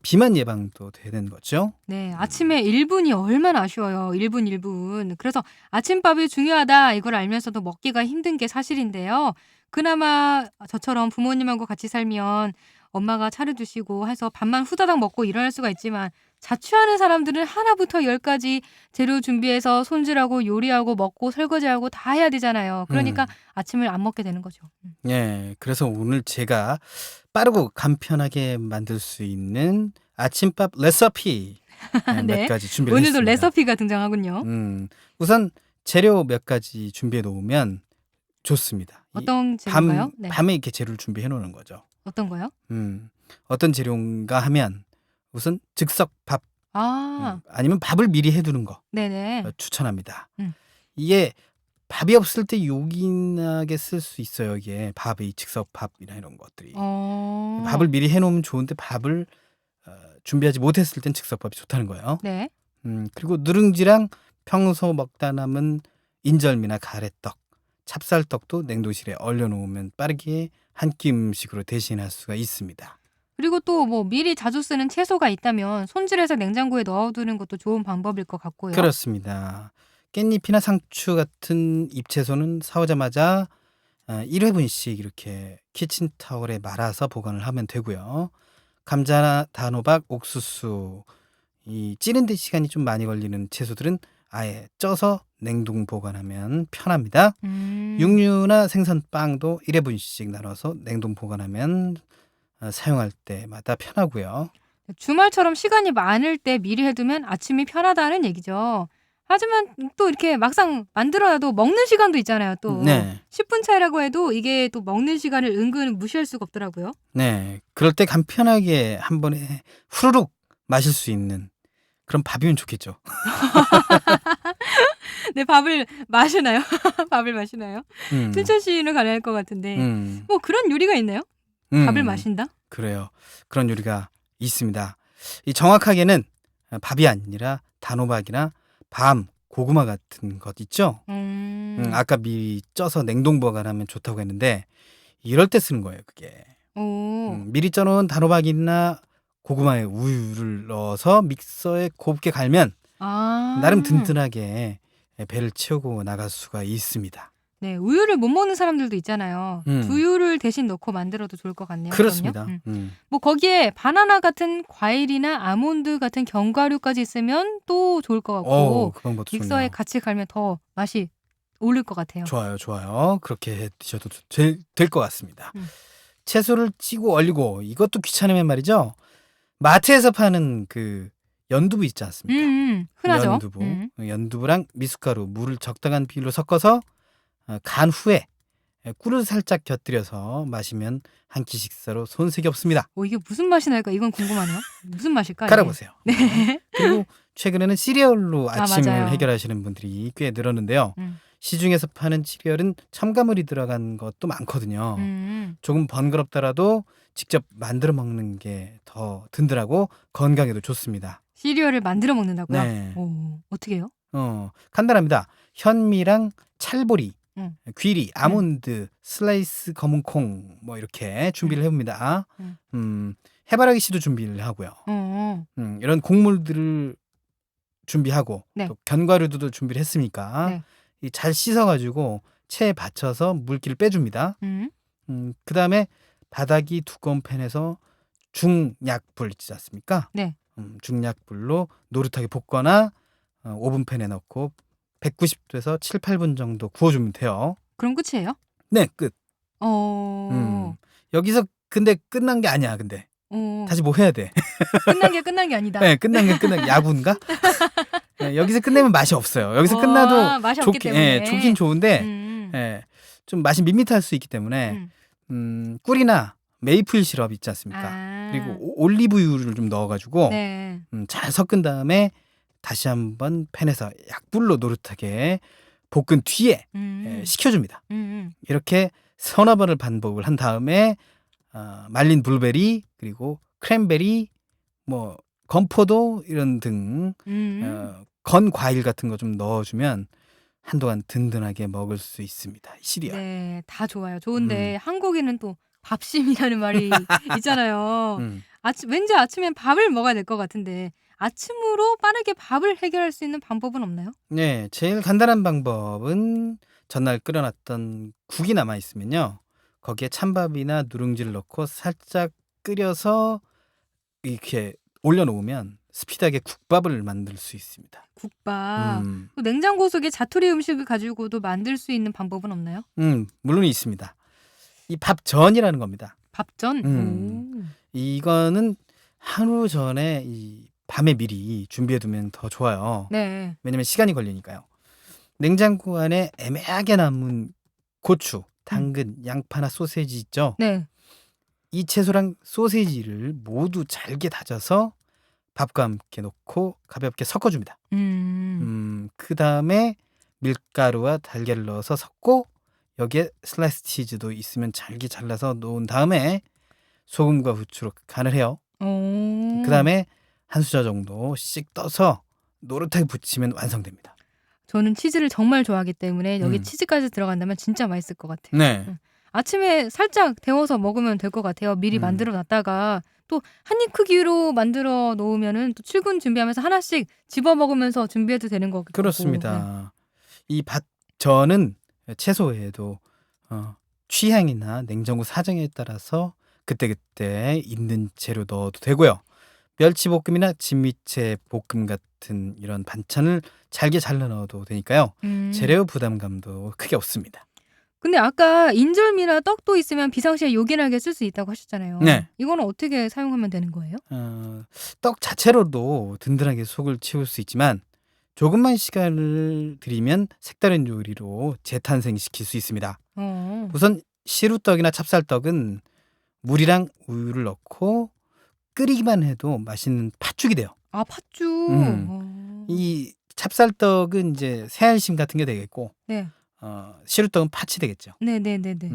비만 예방도 되는 거죠. 네, 아침에 1분이 얼마나 아쉬워요. 1분 1분. 그래서 아침밥이 중요하다 이걸 알면서도 먹기가 힘든 게 사실인데요. 그나마 저처럼 부모님하고 같이 살면 엄마가 차려주시고 해서 밥만 후다닥 먹고 일어날 수가 있지만 자취하는 사람들은 하나부터 10까지 재료 준비해서 손질하고 요리하고 먹고 설거지하고 다 해야 되잖아요. 그러니까 아침을 안 먹게 되는 거죠. 네, 그래서 오늘 제가 빠르고 간편하게 만들 수 있는 아침밥 레시피 네. 몇 가지 준비를 오늘도 했습니다. 레시피가 등장하군요. 우선 재료 몇 가지 준비해 놓으면 좋습니다. 어떤 재료인가요? 네. 밤에 이렇게 재료를 준비해 놓는 거죠. 어떤 거요? 어떤 재료인가 하면 우선 즉석밥 아, 아니면 밥을 미리 해두는 거 네네. 추천합니다. 음. 이게 밥이 없을 때 요긴하게 쓸 수 있어요. 이게 밥이 즉석밥이나 이런 것들이 밥을 미리 해놓으면 좋은데 밥을 준비하지 못했을 땐 즉석밥이 좋다는 거예요. 네. 그리고 누룽지랑 평소 먹다 남은 인절미나 가래떡, 찹쌀떡도 냉동실에 얼려놓으면 빠르게 한 끼 음식으로 대신할 수가 있습니다. 그리고 또 뭐 미리 자주 쓰는 채소가 있다면 손질해서 냉장고에 넣어두는 것도 좋은 방법일 것 같고요. 그렇습니다. 깻잎이나 상추 같은 잎채소는 사오자마자 1회분씩 이렇게 키친타올에 말아서 보관을 하면 되고요. 감자나 단호박, 옥수수 이 찌는데 시간이 좀 많이 걸리는 채소들은 아예 쪄서 냉동 보관하면 편합니다. 육류나 생선, 빵도 1회분씩 나눠서 냉동 보관하면 사용할 때마다 편하고요. 주말처럼 시간이 많을 때 미리 해두면 아침이 편하다는 얘기죠. 하지만 또 이렇게 막상 만들어놔도 먹는 시간도 있잖아요. 또 네, 10분 차이라고 해도 이게 또 먹는 시간을 은근 무시할 수가 없더라고요. 네. 그럴 때 간편하게 한 번에 후루룩 마실 수 있는 그런 밥이면 좋겠죠. 네, 밥을 마시나요? 밥을 마시나요? 음, 순철 씨는 가능할 것 같은데 뭐 그런 요리가 있나요? 밥을 마신다? 그래요. 그런 요리가 있습니다. 이 정확하게는 밥이 아니라 단호박이나 밤, 고구마 같은 것 있죠. 아까 미리 쪄서 냉동 보관하면 좋다고 했는데 이럴 때 쓰는 거예요, 그게. 오. 미리 쪄놓은 단호박이나 고구마에 우유를 넣어서 믹서에 곱게 갈면 아. 나름 든든하게 배를 채우고 나갈 수가 있습니다. 네, 우유를 못 먹는 사람들도 있잖아요. 음. 두유를 대신 넣고 만들어도 좋을 것 같네요. 그렇습니다. 그럼요? 뭐 거기에 바나나 같은 과일이나 아몬드 같은 견과류까지 있으면 또 좋을 것 같고 그 방법도 믹서에 좋네요. 같이 갈면 더 맛이 오를 것 같아요. 좋아요. 그렇게 해 드셔도 될 것 같습니다. 채소를 찌고 얼리고 이것도 귀찮으면 말이죠. 마트에서 파는 그 연두부 있지 않습니까? 흔하죠. 연두부랑 미숫가루, 물을 적당한 비율로 섞어서 간 후에 꿀을 살짝 곁들여서 마시면 한 끼 식사로 손색이 없습니다. 이게 무슨 맛이 날까? 이건 궁금하네요. 무슨 맛일까? 이게? 깔아보세요. 네. 그리고 최근에는 시리얼로 아침을 맞아요. 해결하시는 분들이 꽤 늘었는데요. 시중에서 파는 시리얼은 첨가물이 들어간 것도 많거든요. 조금 번거롭더라도 직접 만들어 먹는 게 더 든든하고 건강에도 좋습니다. 시리얼을 만들어 먹는다고요? 네. 오, 어떻게 해요? 간단합니다. 현미랑 찰보리, 귀리, 음. 아몬드, 슬라이스 검은 콩 뭐 이렇게 준비를 해봅니다. 음. 해바라기 씨도 준비를 하고요. 이런 곡물들을 준비하고 네. 또 견과류도 준비를 했으니까 네. 이 잘 씻어가지고 체에 받쳐서 물기를 빼줍니다. 그 다음에 바닥이 두꺼운 팬에서 중약불 있지 않습니까? 네. 중약불로 노릇하게 볶거나 오븐팬에 넣고 190도에서 7, 8분 정도 구워주면 돼요. 그럼 끝이에요? 네, 끝. 여기서 근데 끝난 게 아니야. 근데 다시 뭐 해야 돼. 끝난 게 아니다. 네, 끝난 게 야구인가? 네, 여기서 끝내면 맛이 없어요. 여기서 끝나도 맛이 없기 때문에. 좋긴 좋은데 좀 맛이 밋밋할 수 있기 때문에 꿀이나 메이플 시럽 있지 않습니까? 그리고 올리브유를 좀 넣어가지고 네. 잘 섞은 다음에 다시 한번 팬에서 약불로 노릇하게 볶은 뒤에 식혀줍니다. 이렇게 서너 번을 반복을 한 다음에 말린 블루베리 그리고 크랜베리 뭐 건포도 이런 등 건 과일 같은 거 좀 넣어주면 한동안 든든하게 먹을 수 있습니다. 시리얼. 네, 다 좋아요. 좋은데 한국에는 또 밥심이라는 말이 있잖아요. 왠지 아침엔 밥을 먹어야 될 것 같은데 아침으로 빠르게 밥을 해결할 수 있는 방법은 없나요? 네, 제일 간단한 방법은 전날 끓여놨던 국이 남아 있으면요. 거기에 찬밥이나 누룽지를 넣고 살짝 끓여서 이렇게 올려놓으면 스피드하게 국밥을 만들 수 있습니다. 국밥. 또 냉장고 속에 자투리 음식을 가지고도 만들 수 있는 방법은 없나요? 물론 있습니다. 이 밥전이라는 겁니다. 밥전? 이거는 하루 전에 이 밤에 미리 준비해두면 더 좋아요. 네. 왜냐면 시간이 걸리니까요. 냉장고 안에 애매하게 남은 고추, 당근, 양파나 소세지 있죠. 네. 이 채소랑 소세지를 모두 잘게 다져서 밥과 함께 넣고 가볍게 섞어줍니다. 그 다음에 밀가루와 달걀을 넣어서 섞고 여기에 슬라이스 치즈도 있으면 잘게 잘라서 놓은 다음에 소금과 후추로 간을 해요. 그 다음에 한 수저 정도 씩 떠서 노릇하게 부치면 완성됩니다. 저는 치즈를 정말 좋아하기 때문에 여기 치즈까지 들어간다면 진짜 맛있을 것 같아요. 네. 아침에 살짝 데워서 먹으면 될 것 같아요. 미리 만들어 놨다가 또 한 입 크기로 만들어 놓으면은 또 출근 준비하면서 하나씩 집어 먹으면서 준비해도 되는 거고. 그렇습니다. 이 밥전은 채소 외에도 취향이나 냉장고 사정에 따라서 그때그때 있는 재료 넣어도 되고요. 멸치볶음이나 진미채 볶음 같은 이런 반찬을 잘게 잘라 넣어도 되니까요. 재료 부담감도 크게 없습니다. 근데 아까 인절미나 떡도 있으면 비상시에 요긴하게 쓸 수 있다고 하셨잖아요. 네. 이거는 어떻게 사용하면 되는 거예요? 떡 자체로도 든든하게 속을 채울 수 있지만 조금만 시간을 들이면 색다른 요리로 재탄생시킬 수 있습니다. 우선 시루떡이나 찹쌀떡은 물이랑 우유를 넣고 끓이기만 해도 맛있는 팥죽이 돼요. 아, 팥죽. 이 찹쌀떡은 이제 새알심 같은 게 되겠고 네. 시루떡은 팥이 되겠죠. 네네네네.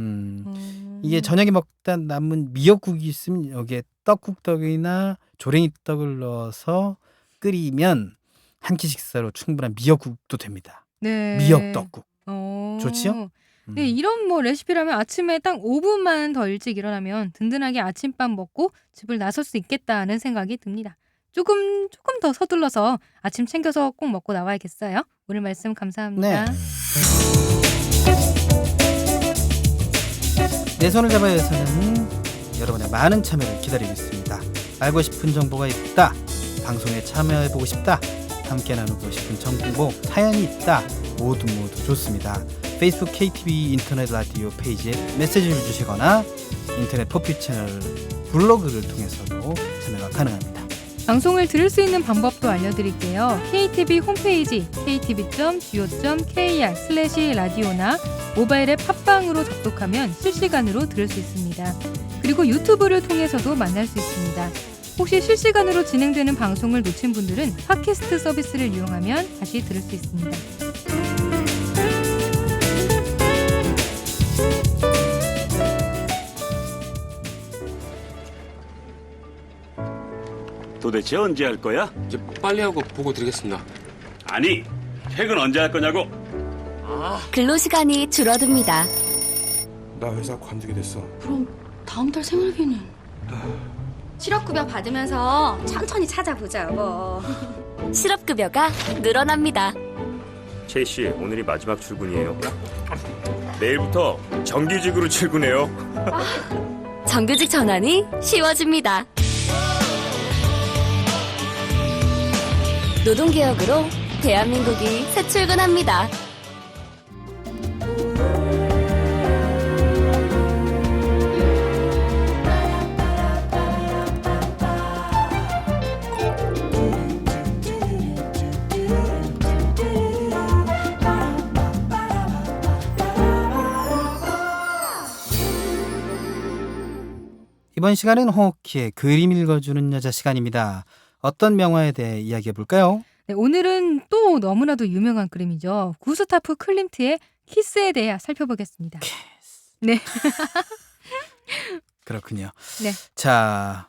이게 저녁에 먹다 남은 미역국이 있으면 여기에 떡국떡이나 조랭이떡을 넣어서 끓이면 한 끼 식사로 충분한 미역국도 됩니다. 네. 미역떡국. 어. 좋지요? 네, 이런 뭐 레시피라면 아침에 딱 5분만 더 일찍 일어나면 든든하게 아침밥 먹고 집을 나설 수 있겠다는 생각이 듭니다. 조금 더 서둘러서 아침 챙겨서 꼭 먹고 나와야겠어요. 오늘 말씀 감사합니다. 네. 내 손을 잡아야 해서는 여러분의 많은 참여를 기다리고 있습니다. 알고 싶은 정보가 있다, 방송에 참여해보고 싶다, 함께 나누고 싶은 정보, 사연이 있다, 모두 좋습니다. 페이스북 KTV 인터넷 라디오 페이지에 메시지를 주시거나 인터넷 포피 채널 블로그를 통해서도 참여가 가능합니다. 방송을 들을 수 있는 방법도 알려드릴게요. KTV 홈페이지 ktv.go.kr/radio나 모바일 앱 팟빵으로 접속하면 실시간으로 들을 수 있습니다. 그리고 유튜브를 통해서도 만날 수 있습니다. 혹시 실시간으로 진행되는 방송을 놓친 분들은 팟캐스트 서비스를 이용하면 다시 들을 수 있습니다. 도대체 언제 할 거야? 이제 빨리 하고 보고 드리겠습니다. 아니, 퇴근 언제 할 거냐고? 근로시간이 줄어듭니다. 나 회사 관두게 됐어. 그럼 다음 달 생활비는? 실업급여 받으면서 천천히 찾아보자, 여보. 실업급여가 늘어납니다. 최 씨, 오늘이 마지막 출근이에요. 내일부터 정규직으로 출근해요. 정규직 전환이 쉬워집니다. 노동개혁으로 대한민국이 새 출근합니다. 이번 시간은 홍옥희의 그림 읽어주는 여자 시간입니다. 어떤 명화에 대해 이야기해 볼까요? 네, 오늘은 또 너무나도 유명한 그림이죠. 구스타프 클림트의 키스에 대해 살펴보겠습니다. 네. 그렇군요. 네. 자,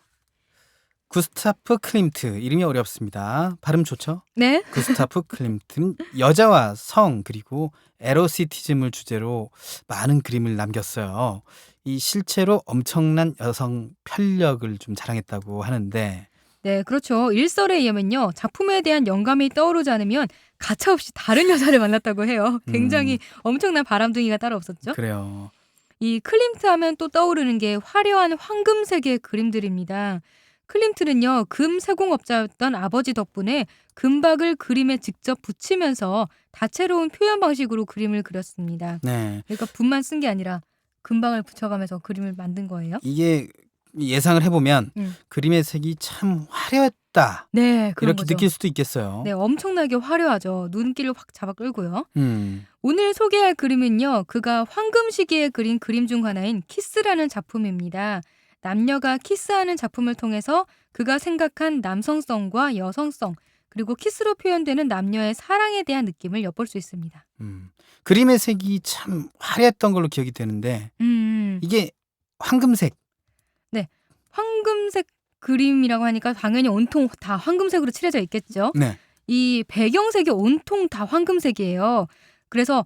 구스타프 클림트, 이름이 어렵습니다. 발음 좋죠? 네. 구스타프 클림트는 여자와 성 그리고 에로시티즘을 주제로 많은 그림을 남겼어요. 이 실제로 엄청난 여성 편력을 좀 자랑했다고 하는데, 네, 그렇죠. 일설에 의하면요, 작품에 대한 영감이 떠오르지 않으면 가차없이 다른 여자를 만났다고 해요. 굉장히 엄청난 바람둥이가 따로 없었죠. 그래요. 이 클림트 하면 또 떠오르는 게 화려한 황금색의 그림들입니다. 클림트는요, 금 세공업자였던 아버지 덕분에 금박을 그림에 직접 붙이면서 다채로운 표현 방식으로 그림을 그렸습니다. 네, 그러니까 붓만 쓴 게 아니라 금박을 붙여가면서 그림을 만든 거예요. 이게 예상을 해보면 음. 그림의 색이 참 화려했다, 네, 그런 이렇게 거죠. 느낄 수도 있겠어요. 네, 엄청나게 화려하죠. 눈길을 확 잡아 끌고요. 음, 오늘 소개할 그림은요, 그가 황금 시기에 그린 그림 중 하나인 키스라는 작품입니다. 남녀가 키스하는 작품을 통해서 그가 생각한 남성성과 여성성, 그리고 키스로 표현되는 남녀의 사랑에 대한 느낌을 엿볼 수 있습니다. 그림의 색이 참 화려했던 걸로 기억이 되는데, 이게 황금색. 네, 황금색 그림이라고 하니까 당연히 온통 다 황금색으로 칠해져 있겠죠. 네. 이 배경색이 온통 다 황금색이에요. 그래서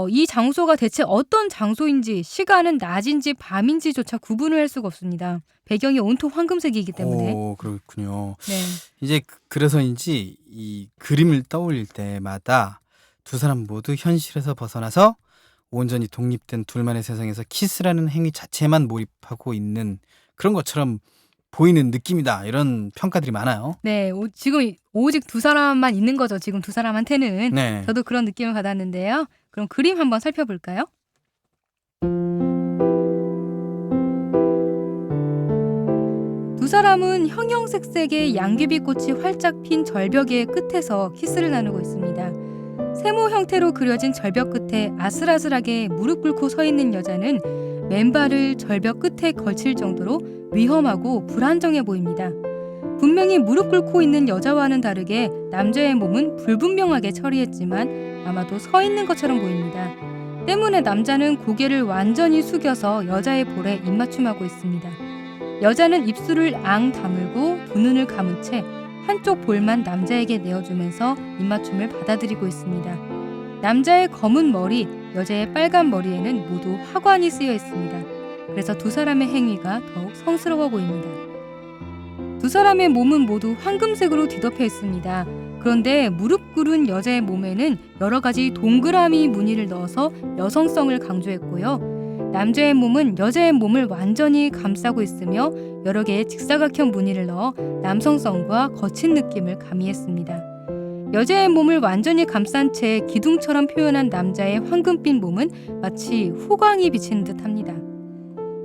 이 장소가 대체 어떤 장소인지, 시간은 낮인지 밤인지조차 구분을 할 수가 없습니다. 배경이 온통 황금색이기 때문에. 오, 그렇군요. 네. 이제 그래서인지 이 그림을 떠올릴 때마다 두 사람 모두 현실에서 벗어나서 온전히 독립된 둘만의 세상에서 키스라는 행위 자체만 몰입하고 있는 그런 것처럼 보이는 느낌이다, 이런 평가들이 많아요. 네, 지금 오직 두 사람만 있는 거죠. 지금 두 사람한테는. 네. 저도 그런 느낌을 받았는데요. 그럼 그림 한번 살펴볼까요? 두 사람은 형형색색의 양귀비꽃이 활짝 핀 절벽의 끝에서 키스를 나누고 있습니다. 세모 형태로 그려진 절벽 끝에 아슬아슬하게 무릎 꿇고 서 있는 여자는 맨발을 절벽 끝에 걸칠 정도로 위험하고 불안정해 보입니다. 분명히 무릎 꿇고 있는 여자와는 다르게 남자의 몸은 불분명하게 처리했지만 아마도 서 있는 것처럼 보입니다. 때문에 남자는 고개를 완전히 숙여서 여자의 볼에 입맞춤하고 있습니다. 여자는 입술을 앙 다물고 두 눈을 감은 채 한쪽 볼만 남자에게 내어주면서 입맞춤을 받아들이고 있습니다. 남자의 검은 머리, 여자의 빨간 머리에는 모두 화관이 쓰여 있습니다. 그래서 두 사람의 행위가 더욱 성스러워 보입니다. 두 사람의 몸은 모두 황금색으로 뒤덮여 있습니다. 그런데 무릎 꿇은 여자의 몸에는 여러 가지 동그라미 무늬를 넣어서 여성성을 강조했고요. 남자의 몸은 여자의 몸을 완전히 감싸고 있으며 여러 개의 직사각형 무늬를 넣어 남성성과 거친 느낌을 가미했습니다. 여자의 몸을 완전히 감싼 채 기둥처럼 표현한 남자의 황금빛 몸은 마치 후광이 비치는 듯합니다.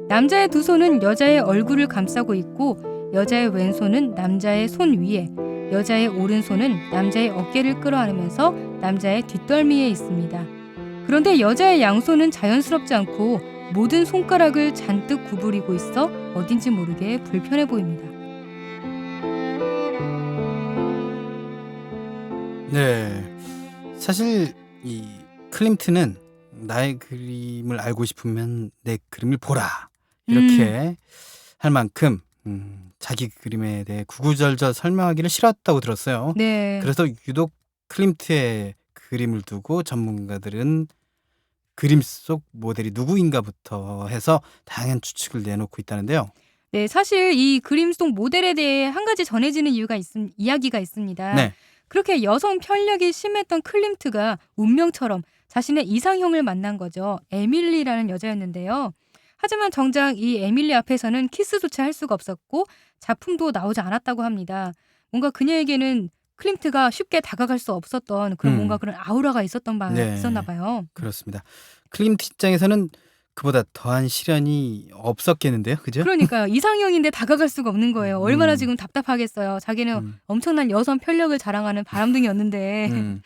남자의 두 손은 여자의 얼굴을 감싸고 있고 여자의 왼손은 남자의 손 위에, 여자의 오른손은 남자의 어깨를 끌어안으면서 남자의 뒷덜미에 있습니다. 그런데 여자의 양손은 자연스럽지 않고 모든 손가락을 잔뜩 구부리고 있어 어딘지 모르게 불편해 보입니다. 네, 사실 이 클림트는 나의 그림을 알고 싶으면 내 그림을 보라 이렇게 할 만큼 자기 그림에 대해 구구절절 설명하기를 싫었다고 들었어요. 네. 그래서 유독 클림트의 그림을 두고 전문가들은 그림 속 모델이 누구인가부터 해서 다양한 추측을 내놓고 있다는데요. 네, 사실 이 그림 속 모델에 대해 한 가지 전해지는 이야기가 있습니다. 네. 그렇게 여성 편력이 심했던 클림트가 운명처럼 자신의 이상형을 만난 거죠. 에밀리라는 여자였는데요. 하지만 정작 이 에밀리 앞에서는 키스조차 할 수가 없었고 작품도 나오지 않았다고 합니다. 뭔가 그녀에게는 클림트가 쉽게 다가갈 수 없었던 그런 뭔가 그런 아우라가 있었나 봐요. 그렇습니다. 클림트 입장에서는 그보다 더한 시련이 없었겠는데요, 그죠? 그러니까요. 이상형인데 다가갈 수가 없는 거예요. 얼마나 지금 답답하겠어요. 자기는 엄청난 여성 편력을 자랑하는 바람둥이였는데.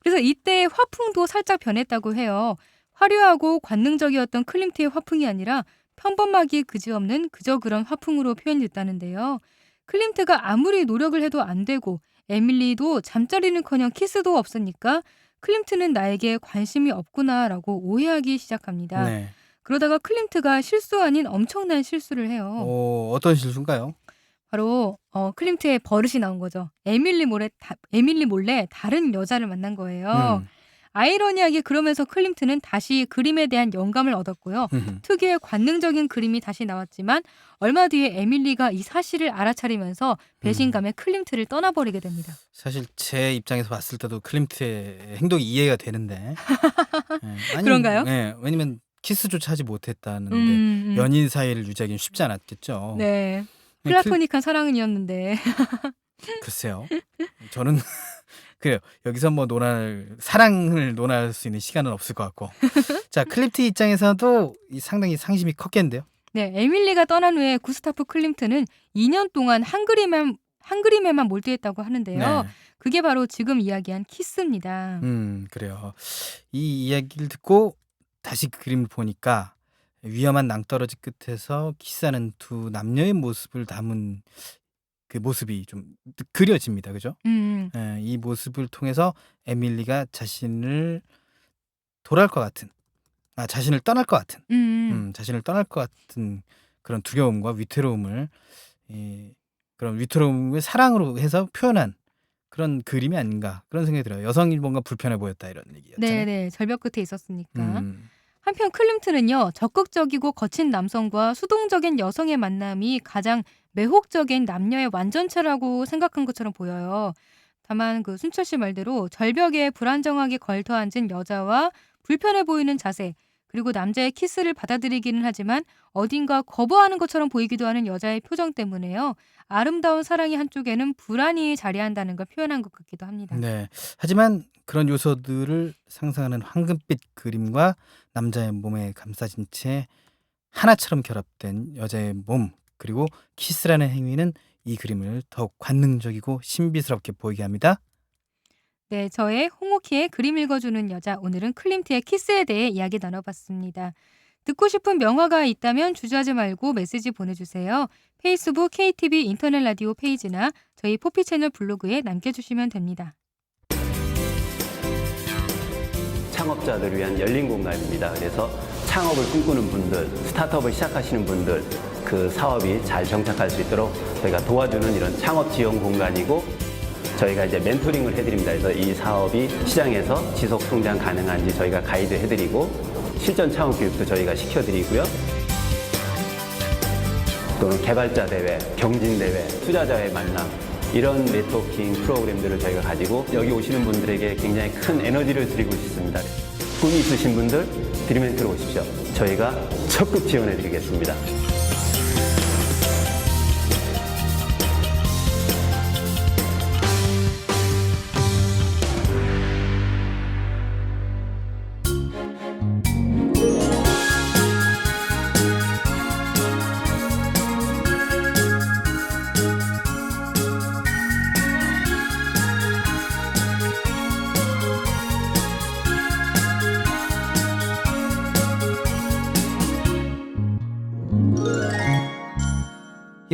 그래서 이때 화풍도 살짝 변했다고 해요. 화려하고 관능적이었던 클림트의 화풍이 아니라 평범하기 그지없는 그저 그런 화풍으로 표현됐다는데요. 클림트가 아무리 노력을 해도 안 되고 에밀리도 잠자리는커녕 키스도 없으니까 클림트는 나에게 관심이 없구나라고 오해하기 시작합니다. 네. 그러다가 클림트가 실수 아닌 엄청난 실수를 해요. 어떤 실수인가요? 바로 클림트의 버릇이 나온 거죠. 에밀리 몰래 다른 여자를 만난 거예요. 아이러니하게 그러면서 클림트는 다시 그림에 대한 영감을 얻었고요. 특유의 관능적인 그림이 다시 나왔지만 얼마 뒤에 에밀리가 이 사실을 알아차리면서 배신감에 클림트를 떠나버리게 됩니다. 사실 제 입장에서 봤을 때도 클림트의 행동이 이해가 되는데. 네. 그런가요? 네, 왜냐면 키스조차 하지 못했다는데 연인 사이를 유지하기는 쉽지 않았겠죠. 네. 플라토닉한 사랑은이었는데. 글쎄요. 저는 그래요. 여기서 뭐 사랑을 논할 수 있는 시간은 없을 것 같고. 자, 클림트 입장에서도 상당히 상심이 컸겠는데요. 네, 에밀리가 떠난 후에 구스타프 클림트는 2년 동안 한 그림에만 몰두했다고 하는데요. 네. 그게 바로 지금 이야기한 키스입니다. 그래요. 이 이야기를 듣고 다시 그림을 보니까 위험한 낭떠러지 끝에서 키스하는 두 남녀의 모습을 담은 그 모습이 좀 그려집니다. 그죠? 예, 이 모습을 통해서 에밀리가 자신을 자신을 떠날 것 같은 자신을 떠날 것 같은 그런 두려움과 위태로움을 그런 위태로움을 사랑으로 해서 표현한 그런 그림이 아닌가 그런 생각이 들어요. 여성이 뭔가 불편해 보였다 이런 얘기였잖아요. 네, 절벽 끝에 있었으니까. 한편 클림트는요, 적극적이고 거친 남성과 수동적인 여성의 만남이 가장 매혹적인 남녀의 완전체라고 생각한 것처럼 보여요. 다만 그 순철 씨 말대로 절벽에 불안정하게 걸터앉은 여자와 불편해 보이는 자세, 그리고 남자의 키스를 받아들이기는 하지만 어딘가 거부하는 것처럼 보이기도 하는 여자의 표정 때문에요. 아름다운 사랑의 한쪽에는 불안이 자리한다는 걸 표현한 것 같기도 합니다. 네. 하지만 그런 요소들을 상상하는 황금빛 그림과 남자의 몸에 감싸진 채 하나처럼 결합된 여자의 몸, 그리고 키스라는 행위는 이 그림을 더욱 관능적이고 신비스럽게 보이게 합니다. 네, 저의 홍옥희의 그림 읽어주는 여자, 오늘은 클림트의 키스에 대해 이야기 나눠봤습니다. 듣고 싶은 명화가 있다면 주저하지 말고 메시지 보내주세요. 페이스북 KTV 인터넷 라디오 페이지나 저희 포피 채널 블로그에 남겨주시면 됩니다. 창업자들을 위한 열린 공간입니다. 그래서 창업을 꿈꾸는 분들, 스타트업을 시작하시는 분들 그 사업이 잘 정착할 수 있도록 저희가 도와주는 이런 창업 지원 공간이고 저희가 이제 멘토링을 해드립니다. 그래서 이 사업이 시장에서 지속 성장 가능한지 저희가 가이드 해드리고 실전 창업 교육도 저희가 시켜드리고요. 또는 개발자 대회, 경진 대회, 투자자의 만남 이런 네트워킹 프로그램들을 저희가 가지고 여기 오시는 분들에게 굉장히 큰 에너지를 드리고 싶습니다. 꿈이 있으신 분들 드림엔트로 오십시오. 저희가 적극 지원해 드리겠습니다.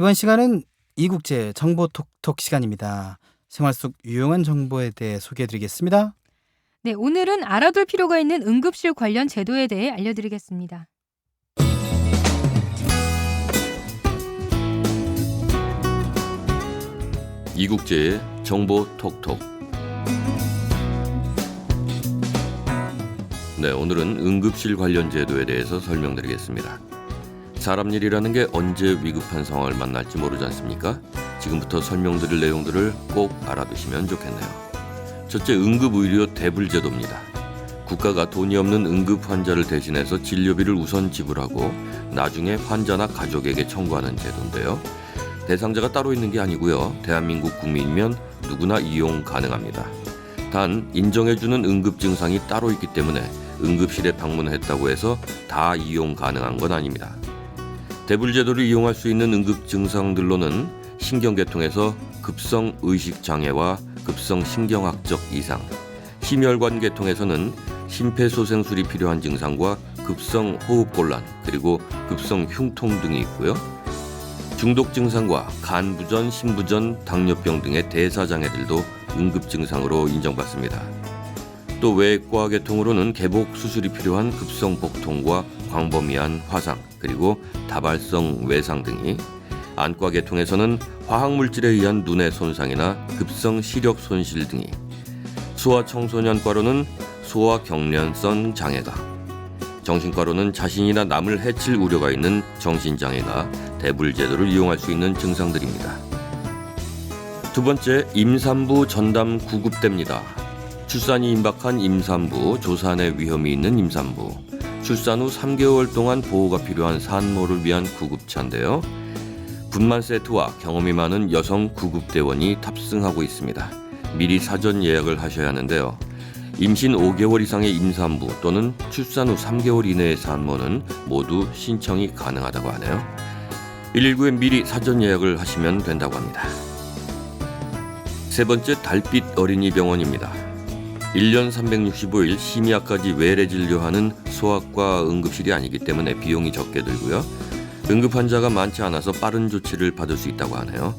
이번 시간은 이국제 정보 톡톡 시간입니다. 생활 속 유용한 정보에 대해 소개해드리겠습니다. 네, 오늘은 알아둘 필요가 있는 응급실 관련 제도에 대해 알려드리겠습니다. 이국제의 정보 톡톡. 네, 오늘은 응급실 관련 제도에 대해서 설명드리겠습니다. 사람 일이라는 게 언제 위급한 상황을 만날지 모르지 않습니까? 지금부터 설명드릴 내용들을 꼭 알아두시면 좋겠네요. 첫째, 응급의료 대불제도입니다. 국가가 돈이 없는 응급 환자를 대신해서 진료비를 우선 지불하고 나중에 환자나 가족에게 청구하는 제도인데요. 대상자가 따로 있는 게 아니고요. 대한민국 국민이면 누구나 이용 가능합니다. 단 인정해주는 응급 증상이 따로 있기 때문에 응급실에 방문했다고 해서 다 이용 가능한 건 아닙니다. 대불제도를 이용할 수 있는 응급 증상들로는 신경계통에서 급성 의식장애와 급성 신경학적 이상, 심혈관 계통에서는 심폐소생술이 필요한 증상과 급성 호흡곤란, 그리고 급성 흉통 등이 있고요. 중독 증상과 간부전, 심부전, 당뇨병 등의 대사장애들도 응급 증상으로 인정받습니다. 또 외과 계통으로는 개복 수술이 필요한 급성 복통과 광범위한 화상, 그리고 다발성 외상 등이, 안과 계통에서는 화학물질에 의한 눈의 손상이나 급성 시력 손실 등이, 소아청소년과로는 소아경련성 장애가, 정신과로는 자신이나 남을 해칠 우려가 있는 정신장애가 대불제도를 이용할 수 있는 증상들입니다. 두 번째, 임산부 전담 구급대입니다. 출산이 임박한 임산부, 조산의 위험이 있는 임산부, 출산 후 3개월 동안 보호가 필요한 산모를 위한 구급차인데요. 분만 세트와 경험이 많은 여성 구급대원이 탑승하고 있습니다. 미리 사전 예약을 하셔야 하는데요. 임신 5개월 이상의 임산부 또는 출산 후 3개월 이내의 산모는 모두 신청이 가능하다고 하네요. 119에 미리 사전 예약을 하시면 된다고 합니다. 세 번째, 달빛 어린이 병원입니다. 1년 365일 심야까지 외래 진료하는 소아과 응급실이 아니기 때문에 비용이 적게 들고요. 응급 환자가 많지 않아서 빠른 조치를 받을 수 있다고 하네요.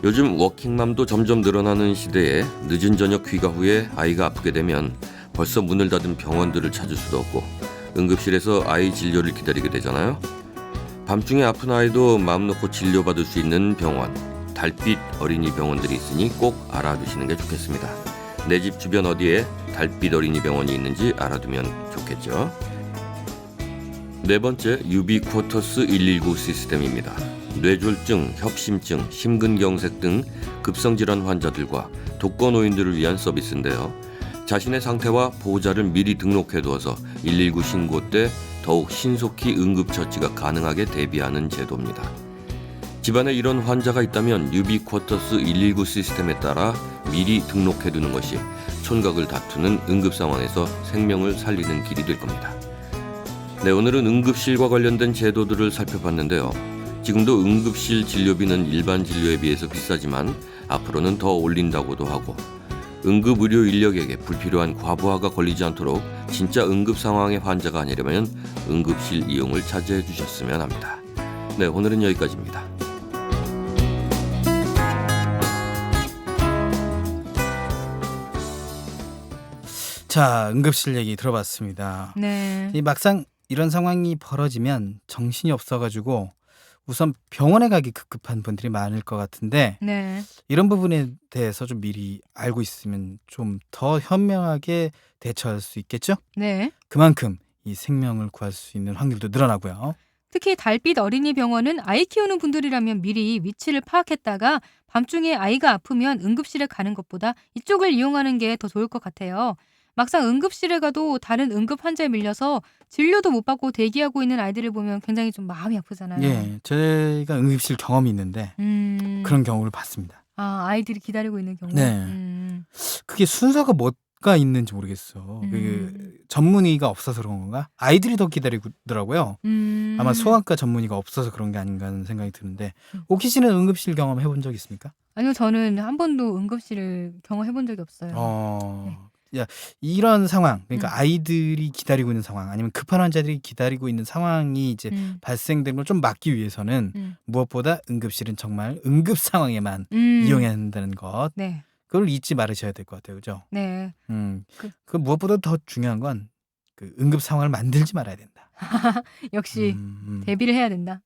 요즘 워킹맘도 점점 늘어나는 시대에 늦은 저녁 귀가 후에 아이가 아프게 되면 벌써 문을 닫은 병원들을 찾을 수도 없고 응급실에서 아이 진료를 기다리게 되잖아요. 밤중에 아픈 아이도 마음 놓고 진료받을 수 있는 병원, 달빛 어린이 병원들이 있으니 꼭 알아두시는 게 좋겠습니다. 내 집 주변 어디에 달빛 어린이 병원이 있는지 알아두면 좋겠죠. 네 번째, 유비쿼터스 119 시스템입니다. 뇌졸중, 협심증, 심근경색 등 급성질환 환자들과 독거노인들을 위한 서비스인데요. 자신의 상태와 보호자를 미리 등록해두어서 119 신고 때 더욱 신속히 응급처치가 가능하게 대비하는 제도입니다. 집안에 이런 환자가 있다면 유비쿼터스 119 시스템에 따라 미리 등록해두는 것이 촌각을 다투는 응급 상황에서 생명을 살리는 길이 될 겁니다. 네, 오늘은 응급실과 관련된 제도들을 살펴봤는데요. 지금도 응급실 진료비는 일반 진료에 비해서 비싸지만 앞으로는 더 올린다고도 하고, 응급의료 인력에게 불필요한 과부하가 걸리지 않도록 진짜 응급 상황의 환자가 아니려면 응급실 이용을 자제해 주셨으면 합니다. 네, 오늘은 여기까지입니다. 자, 응급실 얘기 들어봤습니다. 네. 이 막상 이런 상황이 벌어지면 정신이 없어가지고 우선 병원에 가기 급급한 분들이 많을 것 같은데 네. 이런 부분에 대해서 좀 미리 알고 있으면 좀 더 현명하게 대처할 수 있겠죠? 네. 그만큼 이 생명을 구할 수 있는 확률도 늘어나고요. 특히 달빛 어린이 병원은 아이 키우는 분들이라면 미리 위치를 파악했다가 밤중에 아이가 아프면 응급실에 가는 것보다 이쪽을 이용하는 게 더 좋을 것 같아요. 막상 응급실에 가도 다른 응급 환자에 밀려서 진료도 못 받고 대기하고 있는 아이들을 보면 굉장히 좀 마음이 아프잖아요. 예, 제가 응급실 경험이 있는데 그런 경우를 봤습니다. 아, 아이들이 기다리고 있는 경우. 네. 그게 순서가 뭐가 있는지 모르겠어. 그 전문의가 없어서 그런 건가? 아이들이 더 기다리더라고요. 아마 소아과 전문의가 없어서 그런 게 아닌가 하는 생각이 드는데 오키 씨는 응급실 경험 해본 적 있습니까? 아니요, 저는 한 번도 응급실을 경험해 본 적이 없어요. 야, 이런 상황, 그러니까 아이들이 기다리고 있는 상황, 아니면 급한 환자들이 기다리고 있는 상황이 이제 발생된 걸 좀 막기 위해서는 무엇보다 응급실은 정말 응급 상황에만 이용해야 한다는 것. 네. 그걸 잊지 말으셔야 될 것 같아요, 그죠? 네. 그 무엇보다 더 중요한 건 그 응급 상황을 만들지 말아야 된다. 역시 대비를 해야 된다.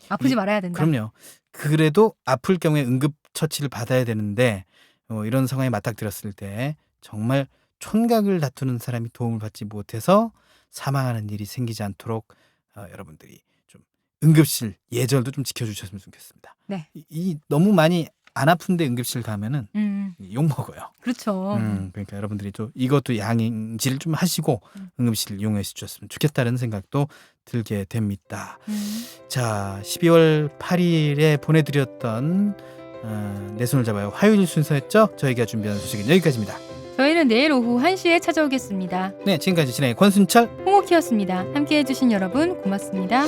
아프지 말아야 된다. 그럼요. 그래도 아플 경우에 응급 처치를 받아야 되는데 이런 상황에 맞닥뜨렸을 때 정말 촌각을 다투는 사람이 도움을 받지 못해서 사망하는 일이 생기지 않도록 여러분들이 좀 응급실 예절도 좀 지켜주셨으면 좋겠습니다. 네. 이 너무 많이 안 아픈데 응급실 가면은 욕 먹어요. 그렇죠. 그러니까 여러분들이 또 이것도 양지를 좀 하시고 응급실 이용해 주셨으면 좋겠다는 생각도 들게 됩니다. 자, 12월 8일에 보내드렸던 내 손을 잡아요 화요일 순서였죠. 저희가 준비한 소식은 여기까지입니다. 저희는 내일 오후 1시에 찾아오겠습니다. 네, 지금까지 진행의 권순철, 홍옥희였습니다. 함께해 주신 여러분 고맙습니다.